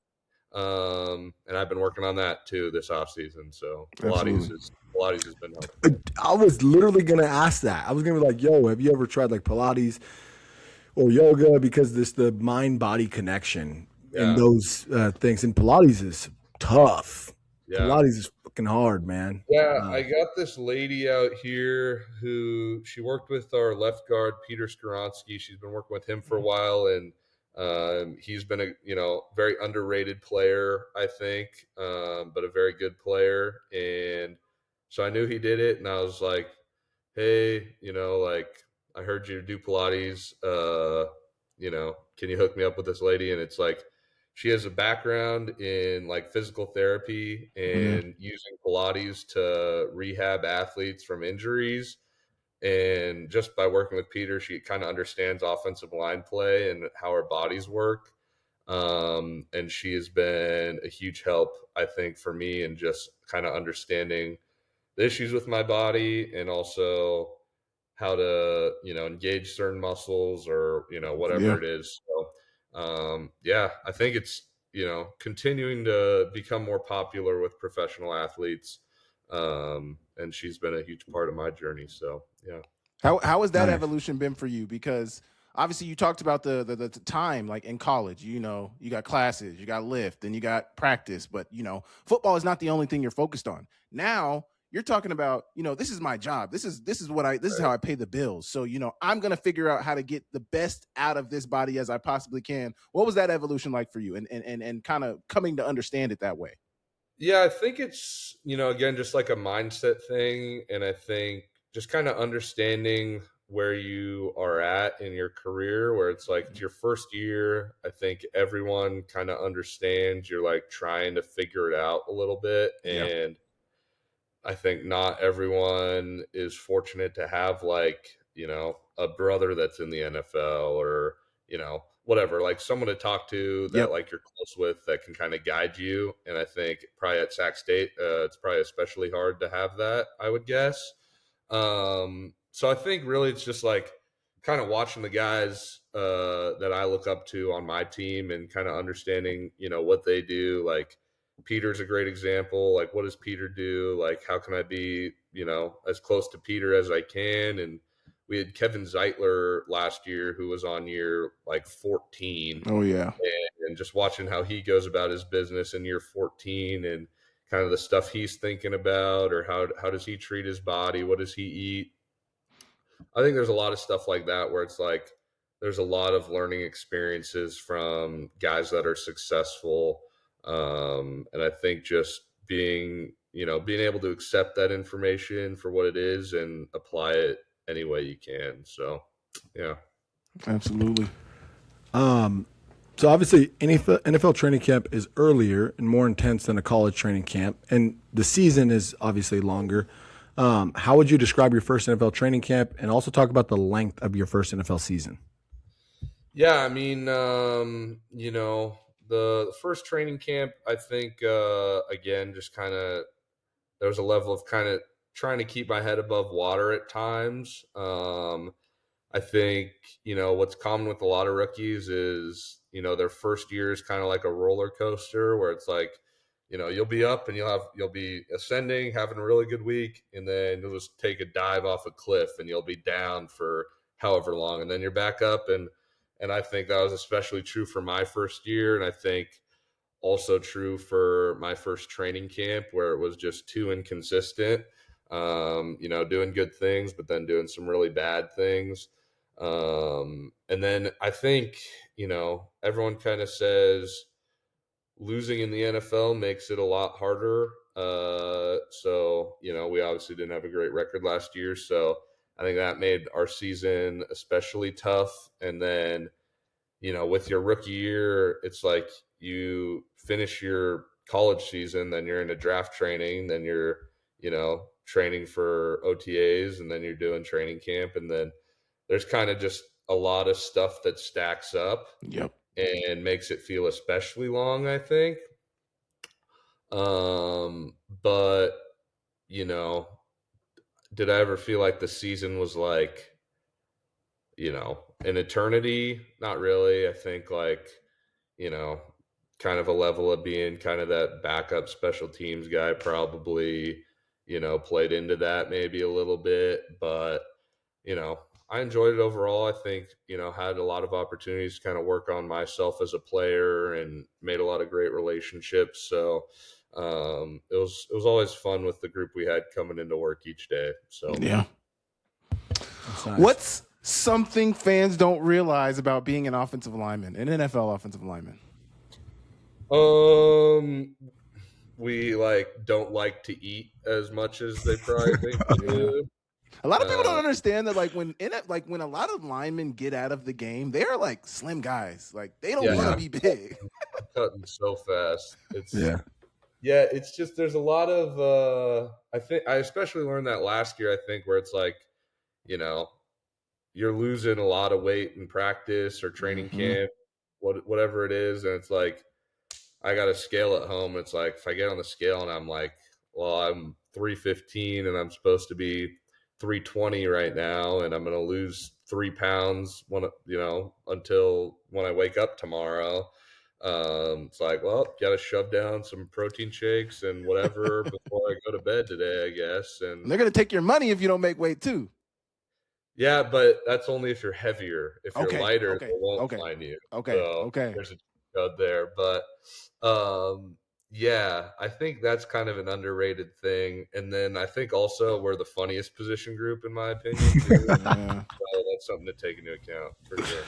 And I've been working on that too this off season. So Absolutely. Pilates has been helpful. I was literally gonna ask that. I was gonna be like, "Yo, have you ever tried like Pilates or yoga?" Because this the mind body connection in Yeah. those things. And Pilates is tough. Yeah. Pilates is fucking hard, man. Yeah, I got this lady out here who she worked with our left guard, Peter Skoronsky. She's been working with him for a while, and he's been a very underrated player, I think, but a very good player. And so I knew he did it, and I was like, hey, like I heard you do Pilates. Can you hook me up with this lady? And it's like she has a background in like physical therapy Mhm. and using Pilates to rehab athletes from injuries. And just by working with Peter, she kind of understands offensive line play and how our bodies work. And she has been a huge help, I think, for me and just kind of understanding the issues with my body and also how to engage certain muscles or whatever Yeah. it is. So yeah, I think it's continuing to become more popular with professional athletes, and she's been a huge part of my journey. So yeah. How has that Nice. evolution been for you? Because obviously you talked about the time like in college. You got classes, you got lift, and you got practice. But football is not the only thing you're focused on. Now you're talking about this is my job. This is how I pay the bills. So I'm gonna figure out how to get the best out of this body as I possibly can. What was that evolution like for you, and kind of coming to understand it that way? Yeah, I think it's, again, just like a mindset thing. And I think just kind of understanding where you are at in your career, where it's like it's your first year. I think everyone kind of understands you're like trying to figure it out a little bit. Yeah. And I think not everyone is fortunate to have like, a brother that's in the NFL or, whatever, like someone to talk to that Yep. like you're close with that can kind of guide you. And I think probably at Sac State, it's probably especially hard to have that, I would guess. So I think really it's just like kind of watching the guys that I look up to on my team and kind of understanding, what they do. Like Peter's a great example. Like, what does Peter do? Like, how can I be, as close to Peter as I can? And we had Kevin Zeitler last year, who was on year like 14, Oh yeah. and just watching how he goes about his business in year 14 and kind of the stuff he's thinking about, or how does he treat his body? What does he eat? I think there's a lot of stuff like that where it's like there's a lot of learning experiences from guys that are successful. And I think just being able to accept that information for what it is and apply it any way you can. So, yeah. Absolutely. So obviously, NFL training camp is earlier and more intense than a college training camp, and the season is obviously longer. How would you describe your first NFL training camp, and also talk about the length of your first NFL season? Yeah, I mean, the first training camp, I think, again, just kind of there was a level of kind of trying to keep my head above water at times. I think, what's common with a lot of rookies is, their first year is kind of like a roller coaster where it's like, you'll be up and you'll be ascending, having a really good week, and then you'll just take a dive off a cliff and you'll be down for however long, and then you're back up. And I think that was especially true for my first year. And I think also true for my first training camp where it was just too inconsistent. Doing good things, but then doing some really bad things. And then I think, everyone kind of says losing in the NFL makes it a lot harder. We obviously didn't have a great record last year. So I think that made our season especially tough. And then, with your rookie year, it's like you finish your college season, then you're into draft training, then you're, training for OTAs, and then you're doing training camp. And then there's kind of just a lot of stuff that stacks up Yep. and makes it feel especially long, I think. But did I ever feel like the season was like, an eternity? Not really. I think you know, kind of a level of being kind of that backup special teams guy probably, played into that maybe a little bit, but I enjoyed it overall. I think, had a lot of opportunities to kind of work on myself as a player and made a lot of great relationships. So it was always fun with the group we had coming into work each day. So Yeah. Nice. What's something fans don't realize about being an offensive lineman, an NFL offensive lineman? We don't like to eat as much as they probably think we do. A lot of people don't understand that, when a lot of linemen get out of the game, they are like slim guys. Like they don't want to be big. Cutting so fast. Yeah. It's just there's a lot of I think I especially learned that last year, I think, where it's like, you're losing a lot of weight in practice or training camp, whatever it is, and it's like I got a scale at home. It's like if I get on the scale and I'm like, well, I'm 315 and I'm supposed to be 320 right now, and I'm going to lose 3 pounds until when I wake up tomorrow. It's like, well, got to shove down some protein shakes and whatever before I go to bed today, I guess. And they're going to take your money if you don't make weight too. Yeah, but that's only if you're heavier. If you're lighter, okay, they won't okay, find you. okay, So okay. there's a code there. But I think that's kind of an underrated thing. And then I think also we're the funniest position group, in my opinion, too. So that's something to take into account for sure.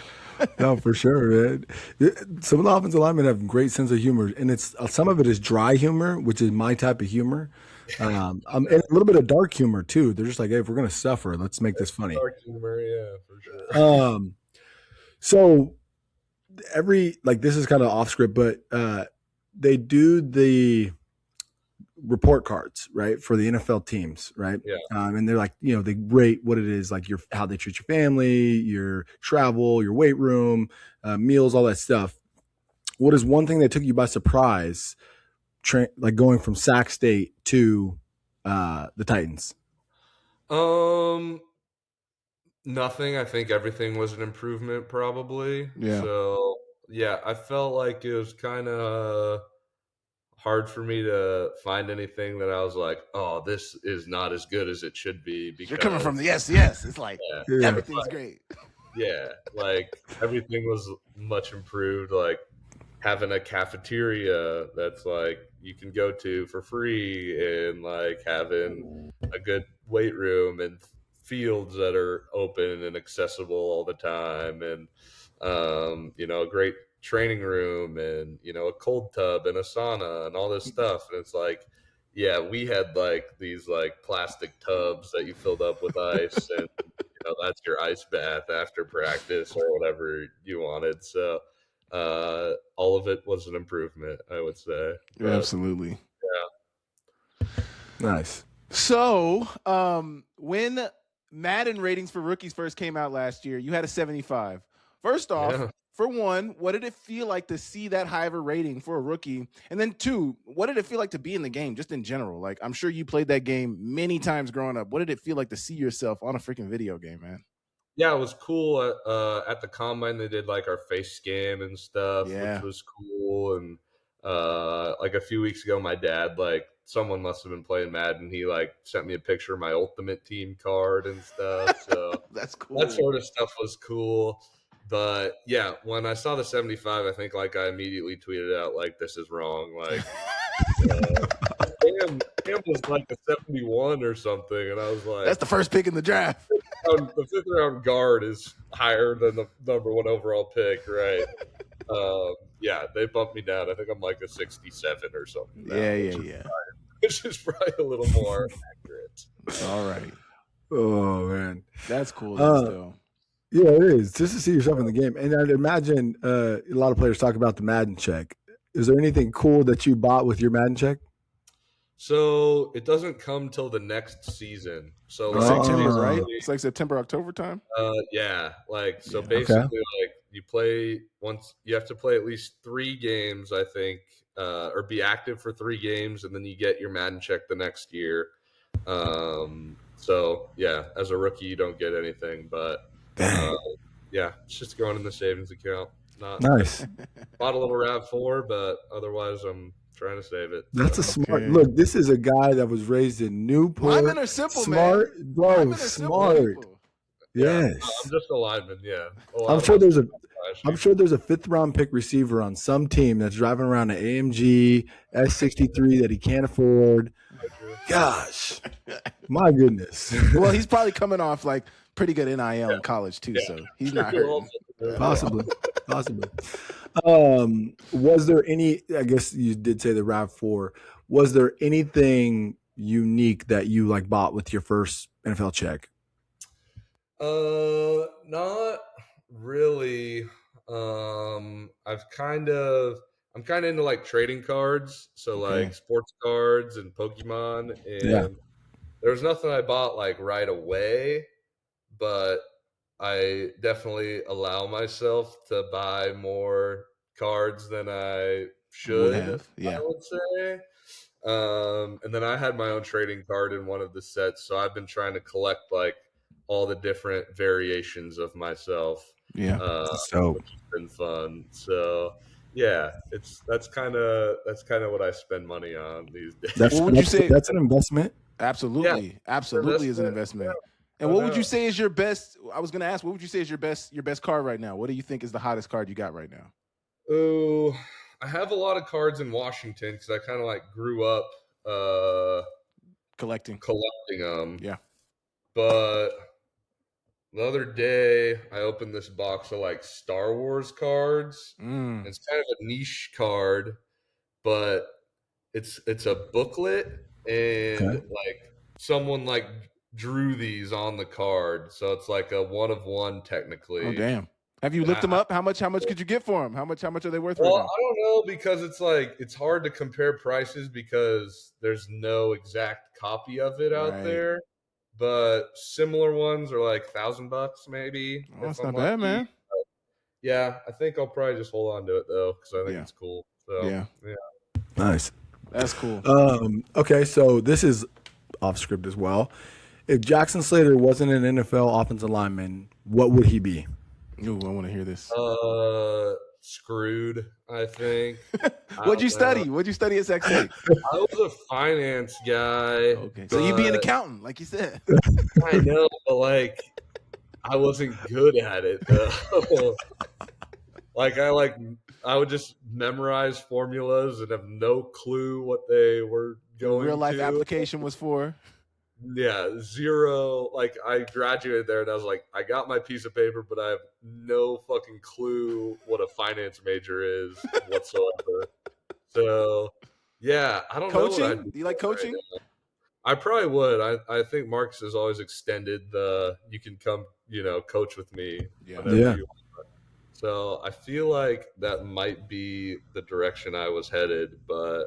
No, for sure, man. Some of the offensive linemen have great sense of humor, and it's some of it is dry humor, which is my type of humor. And a little bit of dark humor too. They're just like, hey, if we're gonna suffer, let's make this funny. Dark humor, yeah, for sure. So this is kind of off script, but they do the report cards, right, for the NFL teams, right? Yeah. And they're like, they rate what it is, like how they treat your family, your travel, your weight room, meals, all that stuff. What is one thing that took you by surprise, going from Sac State to the Titans? Nothing. I think everything was an improvement, probably. Yeah. So I felt like it was kind of hard for me to find anything that I was like, oh, this is not as good as it should be. Because you're coming from the yes. It's like everything's great. Yeah, everything was much improved. Like having a cafeteria that's like you can go to for free, and like having a good weight room and fields that are open and accessible all the time, and a great training room, and a cold tub and a sauna and all this stuff. And it's like, we had like these like plastic tubs that you filled up with ice, and that's your ice bath after practice or whatever you wanted. So all of it was an improvement, I would say. But, absolutely. Yeah. Nice. So when Madden ratings for rookies first came out last year, you had a 75. First off, for one, what did it feel like to see that high of a rating for a rookie? And then two, what did it feel like to be in the game, just in general? Like, I'm sure you played that game many times growing up. What did it feel like to see yourself on a freaking video game, man? Yeah, it was cool. At the combine, they did like our face scan and stuff, which was cool. And like a few weeks ago, my dad, someone must have been playing Madden. He sent me a picture of my Ultimate Team card and stuff. So that's cool. That sort of stuff was cool. But yeah, when I saw the 75, I think like I immediately tweeted out like, "This is wrong." Like, Cam was like a 71 or something, and I was like, That's the first pick in the draft. the 5th-round guard is higher than the number 1 overall pick, right? Yeah, they bumped me down. I think I'm like a 67 or something now, Yeah. which is probably a little more accurate. All right. Oh man, that's cool. Still. Yeah, it is just to see yourself in the game. And I'd imagine a lot of players talk about the Madden check. Is there anything cool that you bought with your Madden check? So it doesn't come till the next season. So like, September, right? It's like September, October time. Yeah, like so basically, like you play once. You have to play at least 3 games, I think, or be active for 3 games, and then you get your Madden check the next year. So yeah, as a rookie, you don't get anything, but yeah, it's just going in the savings account. Not nice. Bought a little RAV4, but otherwise, I'm trying to save it. That's a smart look. This is a guy that was raised in Newport. Linemen are simple, smart, man. bro. Smart. Yes, I'm just a lineman. Yeah, I'm sure there's a 5th-round pick receiver on some team that's driving around an AMG S63 that he can't afford. Gosh, my goodness. Well, he's probably coming off like pretty good NIL in college too, so he's not hurting. Possibly. Was there any? I guess you did say the RAV4. Was there anything unique that you like bought with your first NFL check? Not really. I'm kind of into like trading cards, so like sports cards and Pokemon, and there was nothing I bought like right away, but I definitely allow myself to buy more cards than I should. I would say. And then I had my own trading card in one of the sets, so I've been trying to collect like all the different variations of myself. Which has been fun. So yeah, that's kind of what I spend money on these days. What would you say? That's an investment. Absolutely, absolutely is an investment. And what would you say is your best? I was going to ask, what would you say is your best card right now? What do you think is the hottest card you got right now? Oh, I have a lot of cards in Washington because I kind of like grew up collecting them. Yeah. But the other day, I opened this box of like Star Wars cards. It's kind of a niche card, but it's a booklet, and like someone like drew these on the card, so it's like a 1-of-1 technically. Oh damn! Have you looked them up? How much could you get for them? How much are they worth? Well, right now? I don't know, because it's like it's hard to compare prices because there's no exact copy of it out there. But similar ones are like $1,000 maybe. Oh, that's not bad, man. Yeah, I think I'll probably just hold on to it though because I think it's cool. So yeah, nice. That's cool. Okay, so this is off script as well. If Jackson Slater wasn't an NFL offensive lineman, what would he be? Ooh, I want to hear this. Screwed, I think. What'd you study? What'd you study at Sac State? I was a finance guy. Okay, so you'd be an accountant, like you said. I know, but like I wasn't good at it though. I would just memorize formulas and have no clue what they were going to. Real life application was for. Yeah, zero. Like I graduated there and I was like, I got my piece of paper, but I have no fucking clue what a finance major is whatsoever. So yeah, I don't know. Coaching? Do you like coaching? Right, I probably would. I think Marcus has always extended you can come, coach with me. Yeah. So I feel like that might be the direction I was headed, but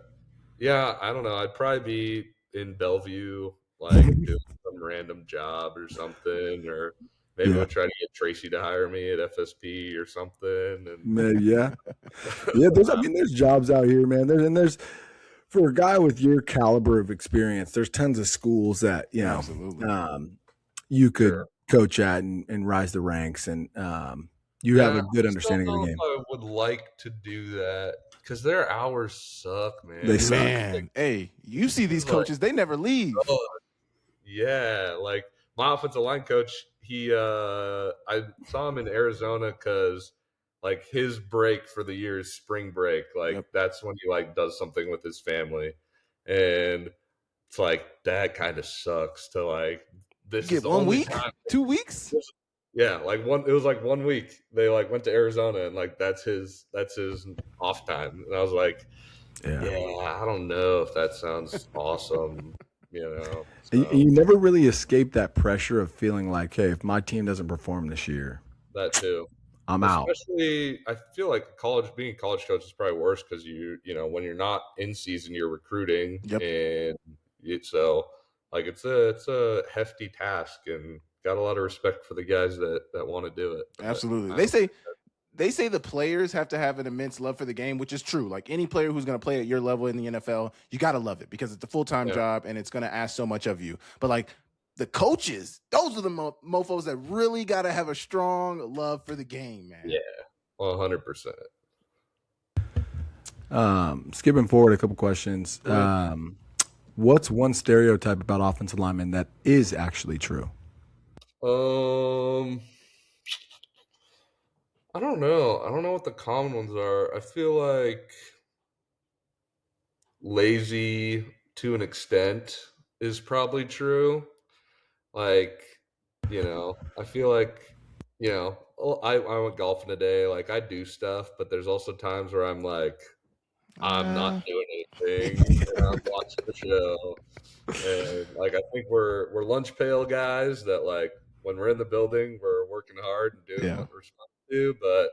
yeah, I don't know. I'd probably be in Bellevue, like doing some random job or something, or maybe we'll try to get Tracy to hire me at FSP or something. And maybe, yeah. There's jobs out here, man. There's for a guy with your caliber of experience, there's tons of schools that you could coach at and rise the ranks, and you have a good understanding of the game. I would like to do that because their hours suck, man. They suck. Man, hey, you see these coaches, they never leave. Yeah, like my offensive line coach, I saw him in Arizona because like his break for the year is spring break. Like Yep. that's when he like does something with his family, and it's like that kind of sucks to like this You is get the 1 only week, time. 2 weeks. Yeah, like it was like 1 week. They like went to Arizona and like that's his off time. And I was like, yeah, I don't know if that sounds awesome, you know. And So you never really escape that pressure of feeling like, hey, if my team doesn't perform this year, that too. I'm out. Especially, I feel like being a college coach is probably worse because you know when you're not in season, you're recruiting, Yep. and so like it's a hefty task, and got a lot of respect for the guys that want to do it. But Absolutely. I They don't- say the players have to have an immense love for the game, which is true. Like any player who's going to play at your level in the NFL, you got to love it because it's a full-time Yeah. job and it's going to ask so much of you. But like the coaches, those are the mofos that really got to have a strong love for the game, man. Yeah, 100%. Skipping forward a couple questions. What's one stereotype about offensive linemen that is actually true? I don't know. I don't know what the common ones are. I feel like lazy to an extent is probably true. Like, you know, I feel like, you know, I went golfing today. Like, I do stuff, but there's also times where I'm like, I'm not doing anything. And I'm watching the show. And like, I think we're lunch pail guys that like when we're in the building, we're working hard and doing what we're supposed to do. But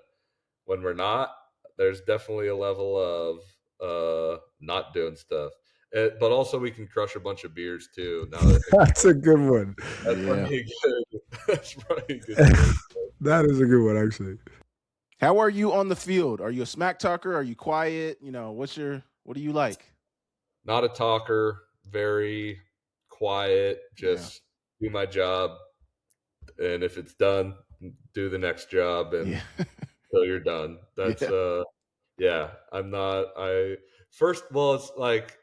when we're not, there's definitely a level of not doing stuff. But also, we can crush a bunch of beers too. Now that That's a good one. that's Yeah. probably good. That's probably a good. That is a good one, actually. How are you on the field? Are you a smack talker? Are you quiet? You know, what do you like? Not a talker, very quiet, just do my job. And if it's done, do the next job and until you're done. That's I'm not first of all, it's like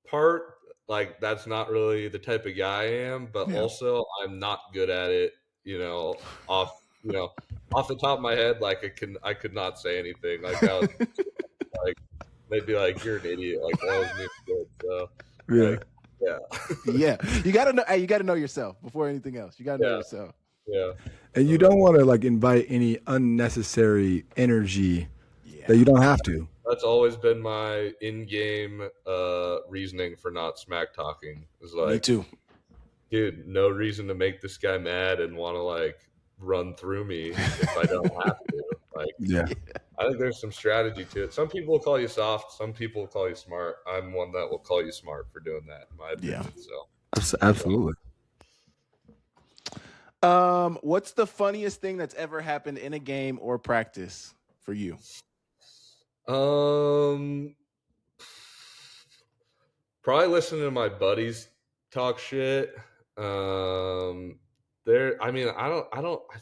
part like that's not really the type of guy I am, but also I'm not good at it, off the top of my head, like I could not say anything. Like I was like they'd be like, "You're an idiot." Like that wasn't even good. So like yeah. You gotta know yourself before anything else. You gotta know yourself. Yeah. And you don't want to like invite any unnecessary energy that you don't have to. That's always been my in-game reasoning for not smack talking. Is like, me too. Dude, no reason to make this guy mad and want to like run through me if I don't have to. Like, I think there's some strategy to it. Some people will call you soft. Some people will call you smart. I'm one that will call you smart for doing that, in my opinion. So Absolutely. What's the funniest thing that's ever happened in a game or practice for you? Probably listening to my buddies talk shit. I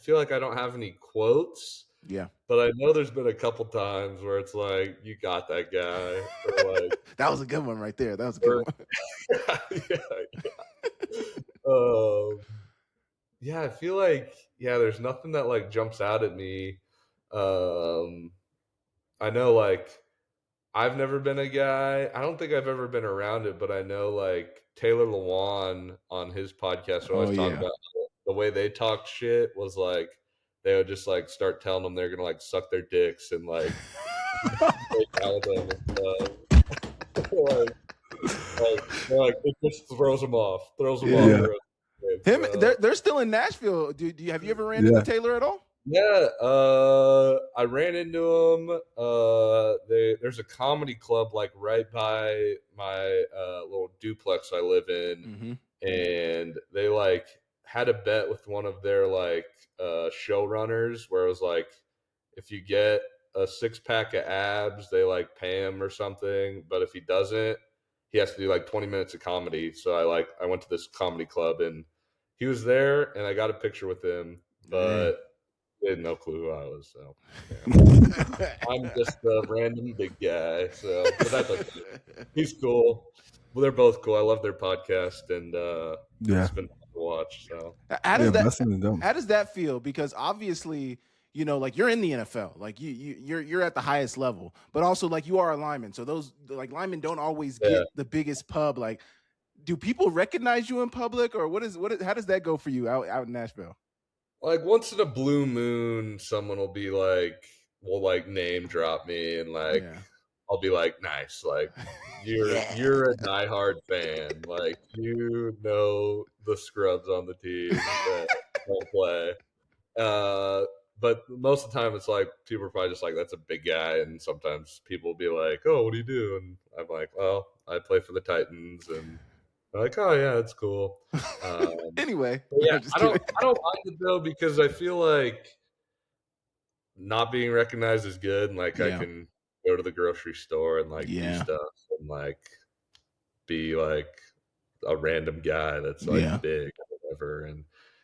feel like I don't have any quotes. Yeah. But I know there's been a couple times where it's like, you got that guy. Or like, that was a good one right there. That was a good one. I feel like, there's nothing that like jumps out at me. I know like I've never been a guy. I don't think I've ever been around it, but I know like Taylor Lewan on his podcast always talk about the way they talked shit was like they would just like start telling them they're gonna like suck their dicks and like break out of them and stuff. like it just throws them off. They're still in Nashville. Have you ever ran into Taylor at all? Yeah, I ran into him. There's a comedy club like right by my little duplex I live in, and they like had a bet with one of their like showrunners where it was like if you get a 6-pack of abs, they like pay him or something, but if he doesn't, he has to do like 20 minutes of comedy. So I went to this comedy club and he was there, and I got a picture with him, but. They had no clue who I was, so I'm just a random big guy. So, but that's okay. He's cool. Well, they're both cool. I love their podcast, and it's been fun to watch. So How does that Messing with them. how does that feel? Because obviously, like you're in the NFL, like you're at the highest level, but also like you are a lineman. So those like linemen don't always yeah, get the biggest pub. Like, do people recognize you in public, or how does that go for you out in Nashville? like once in a blue moon, someone will like name drop me, and like Yeah. I'll be like, nice, like Yeah. you're a diehard fan, like you know the scrubs on the team that don't play. But most of the time, it's like people are probably just like, "That's a big guy," and sometimes people will be like, "Oh, what do you do?" And I'm like, "Well, I play for the Titans," and they're like, "Oh yeah, that's cool." Um, Anyway, but yeah, I'm just kidding. I don't mind it though because I feel like not being recognized is good, and like I Yeah. can go to the grocery store and like do Yeah. stuff and like be like a random guy that's like Yeah. big or whatever, and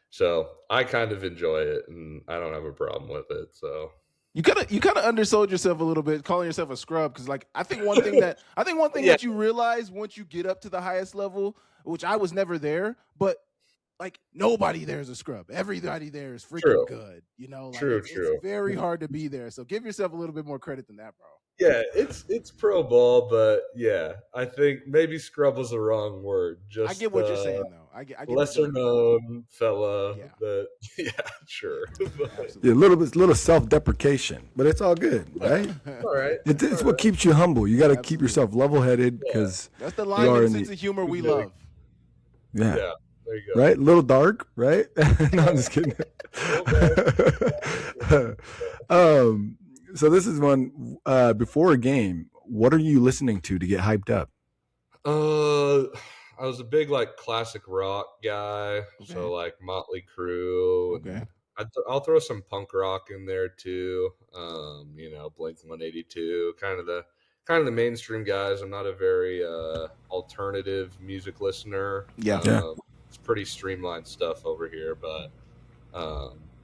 so I kind of enjoy it, and I don't have a problem with it. So You kind of undersold yourself a little bit, calling yourself a scrub. Because like I think one thing yeah, that you realize once you get up to the highest level, which I was never there, but like nobody there is a scrub. Everybody there is freaking true, good. Like true, it's true. very hard to be there. So give yourself a little bit more credit than that, bro. Yeah, it's pro ball, but yeah, I think maybe scrub was the wrong word. I Just get what you're saying though. I get what lesser you're known fella Yeah, that yeah, sure. Yeah, a absolutely. little self-deprecation, but it's all good, right? All right. It's All what right. keep you humble. You got to keep Absolutely. yourself level-headed Yeah. because That's the you are lineman in sense the of humor we Yeah. love. yeah, Yeah. There you go. right. A little dark, right? No, I'm just kidding. So this is one before a game. What are you listening to get hyped up? I was a big like classic rock guy, Okay. so like Motley Crue, Okay. and I'll throw some punk rock in there too. Blink 182, kind of the mainstream guys. I'm not a very alternative music listener. Yeah. Yeah, It's pretty streamlined stuff over here, but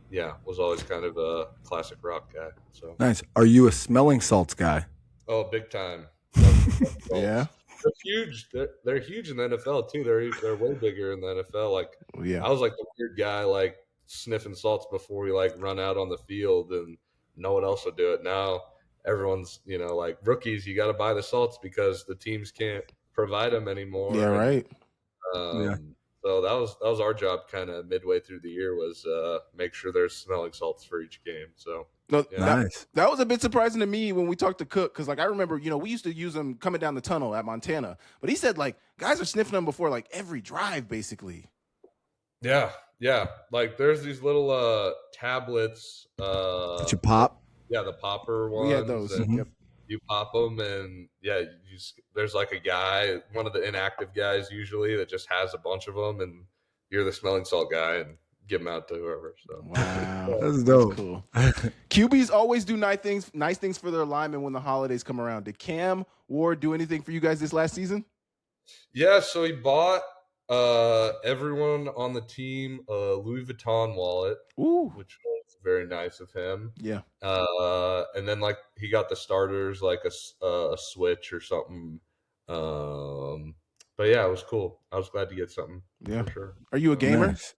yeah, was always kind of a classic rock guy. So nice. Are you a smelling salts guy? oh, big time. Love Yeah. Colts. They're huge. They're huge in the NFL too. They're way bigger in the NFL. Like Yeah. I was like the weird guy like sniffing salts before we like run out on the field, and no one else would do it. Now everyone's like rookies. You got to buy the salts because the teams can't provide them Yeah. anymore. And Right. Yeah, so that was our job kind of midway through the year was make sure there's smelling salts for each game. So No, yeah. nice. that was a bit surprising to me when we talked to Cook because, like, I remember, we used to use them coming down the tunnel at Montana, but he said like guys are sniffing them before like every drive, basically. Yeah, yeah. Like there's these little tablets. Did you pop? Yeah, the popper We had ones, those. and Mhm. Yep. you pop them, and yeah, there's like a guy, one of the inactive guys usually that just has a bunch of them, and you're the smelling salt guy, and give them out to whoever. So Wow, That's dope. cool. QBs always do nice things for their linemen when the holidays come around. Did Cam Ward do anything for you guys this last season? yeah, so he bought everyone on the team a Louis Vuitton wallet, Ooh. which was very nice of him. Yeah. And then like he got the starters like a Switch or something. But yeah, it was cool. I was glad to get something Yeah. for sure. Are you a gamer? Nice.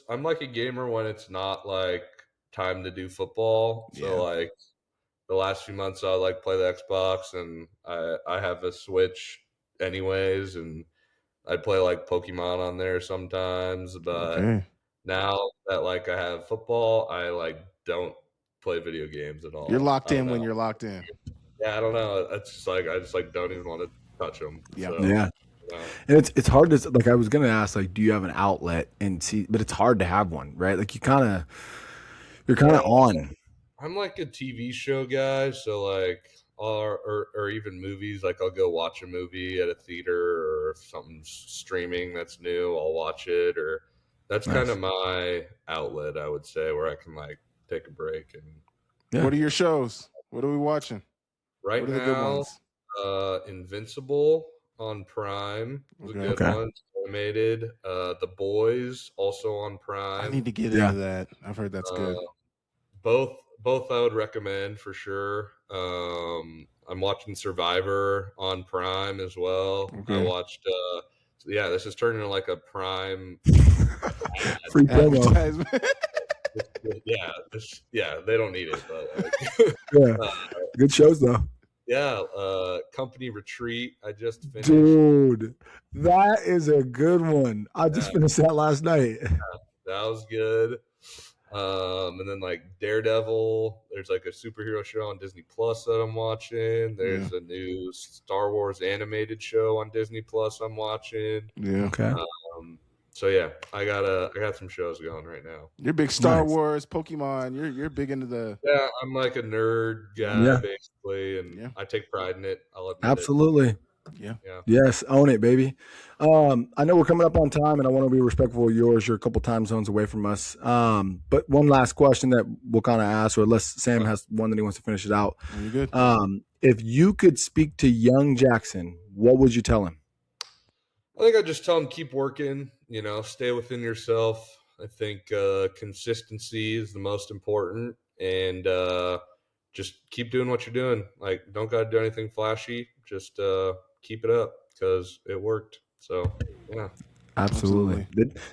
I'm like a gamer when it's not like time to do football. Yeah. So like the last few months I like play the Xbox, and I have a Switch anyways, and I play like Pokemon on there sometimes, but Okay. now that like I have football, I like don't play video games at all. You're locked I don't in when know. you're locked in. Yeah, I don't know. It's just like I just like don't even want to touch them. Yeah. So, Yeah. you know. And it's hard to like I was gonna ask like do you have an outlet and see but it's hard to have one, right? Like you're kind of on. I'm like a TV show guy, so like or even movies. Like I'll go watch a movie at a theater, or if something's streaming that's new, I'll watch it. Or that's kind Nice. of my outlet, I would say, where I can like take a break. And Yeah. What are your shows? What are we watching? right What are the good now, ones? Invincible on Prime is a Okay. good Okay. one. It's animated. The Boys also on I Prime. need to get Yeah. into that. I've heard that's good. Both I would recommend for sure. I'm watching Survivor on Prime as well. I Okay. watched yeah, this is turning into like a prime. Free promo. Advertisement. Yeah, they don't need it, but like, Yeah, good shows though. yeah, company retreat. I just finished. Dude, that is a good one. I just finished that last night. That was good. And then like Daredevil, there's like a superhero show on Disney Plus that I'm watching. There's a new Star Wars animated show on Disney Plus I'm watching. Yeah. Okay. So yeah, I got some shows going right now. You're big Star Nice. Wars, Pokemon. You're big into the. Yeah, I'm like a nerd guy Yeah. basically, and I take pride in it. I'll admit Absolutely. Yeah. Yes, own it, baby. I know we're coming up on time, and I want to be respectful of yours. You're a couple time zones away from us. But one last question that we'll kind of ask, or unless Sam has one that he wants to finish it out. You good? If you could speak to young Jackson, what would you tell him? I think I just tell him keep working. You know, stay within yourself. I think consistency is the most important, and just keep doing what you're doing. Like, don't gotta do anything flashy. Just keep it up because it worked. So, yeah. Absolutely.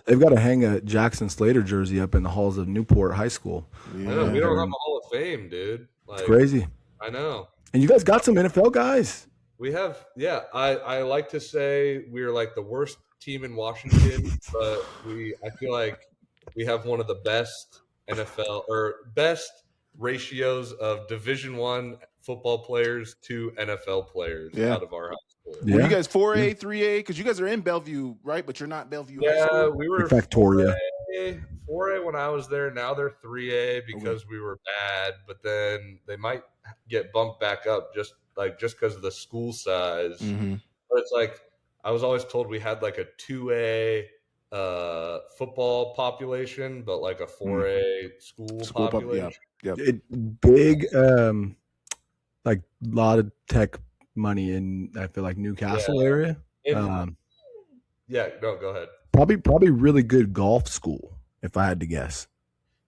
They've got to hang a Jackson Slater jersey up in the halls of Newport High School. I know we don't have a Hall of Fame, dude. Like, It's crazy. I know. And you guys got some NFL guys. We have, yeah. I like to say we're like the worst team in Washington, but I feel like we have one of the best NFL or best ratios of Division I football players to NFL players out of our high school. Yeah. Were you guys 4A, 3A? Because you guys are in Bellevue, right? But you're not Bellevue High School. Yeah, we were Factoria. 4A when I was there. Now they're 3A because we were bad, but then they might get bumped back up just because of the school size. Mm-hmm. But it's like I was always told we had like a 2A football population, but like a 4A school population. Big, like a lot of tech money in, I feel like, Newcastle area. No, go ahead. Probably really good golf school, if I had to guess.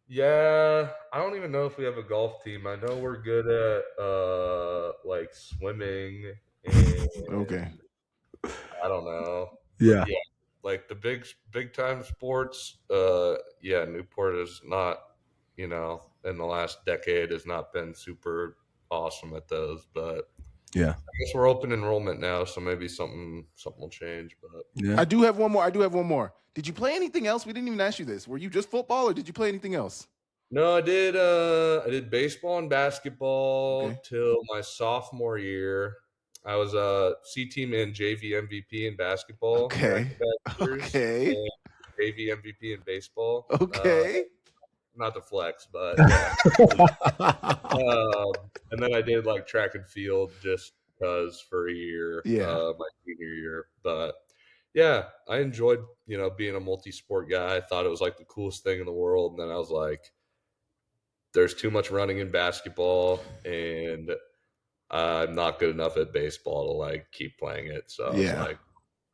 Yeah, I don't even know if we have a golf team. I know we're good at like swimming. And Okay. I don't know. Yeah. Yeah, like the big time sports. Newport is not, in the last decade has not been super awesome at those, but yeah, I guess we're open enrollment now, so maybe something will change. But yeah, I do have one more. Did you play anything else? We didn't even ask you this. Were you just football, or did you play anything else? No, I did baseball and basketball till my sophomore year. I was a C team and JV MVP in basketball. Okay. Okay. And JV MVP in baseball. Okay. Not to flex, but and then I did like track and field just because for a year, my senior year. But yeah, I enjoyed, being a multi-sport guy. I thought it was like the coolest thing in the world. And then I was like, there's too much running in basketball and I'm not good enough at baseball to like keep playing it. So I was like,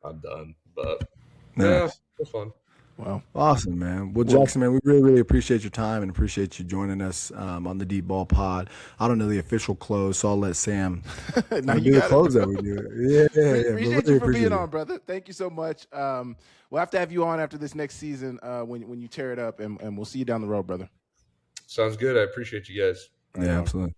I'm done. But yeah, it was fun. Wow. Awesome, man. Well, Jackson, man, we really, really appreciate your time and appreciate you joining us on the Deep Ball Pod. I don't know the official close, so I'll let Sam do the close that we do. Yeah. Appreciate you for being on, brother. Thank you so much. We'll have to have you on after this next season when you tear it up, and we'll see you down the road, brother. Sounds good. I appreciate you guys. Yeah, absolutely.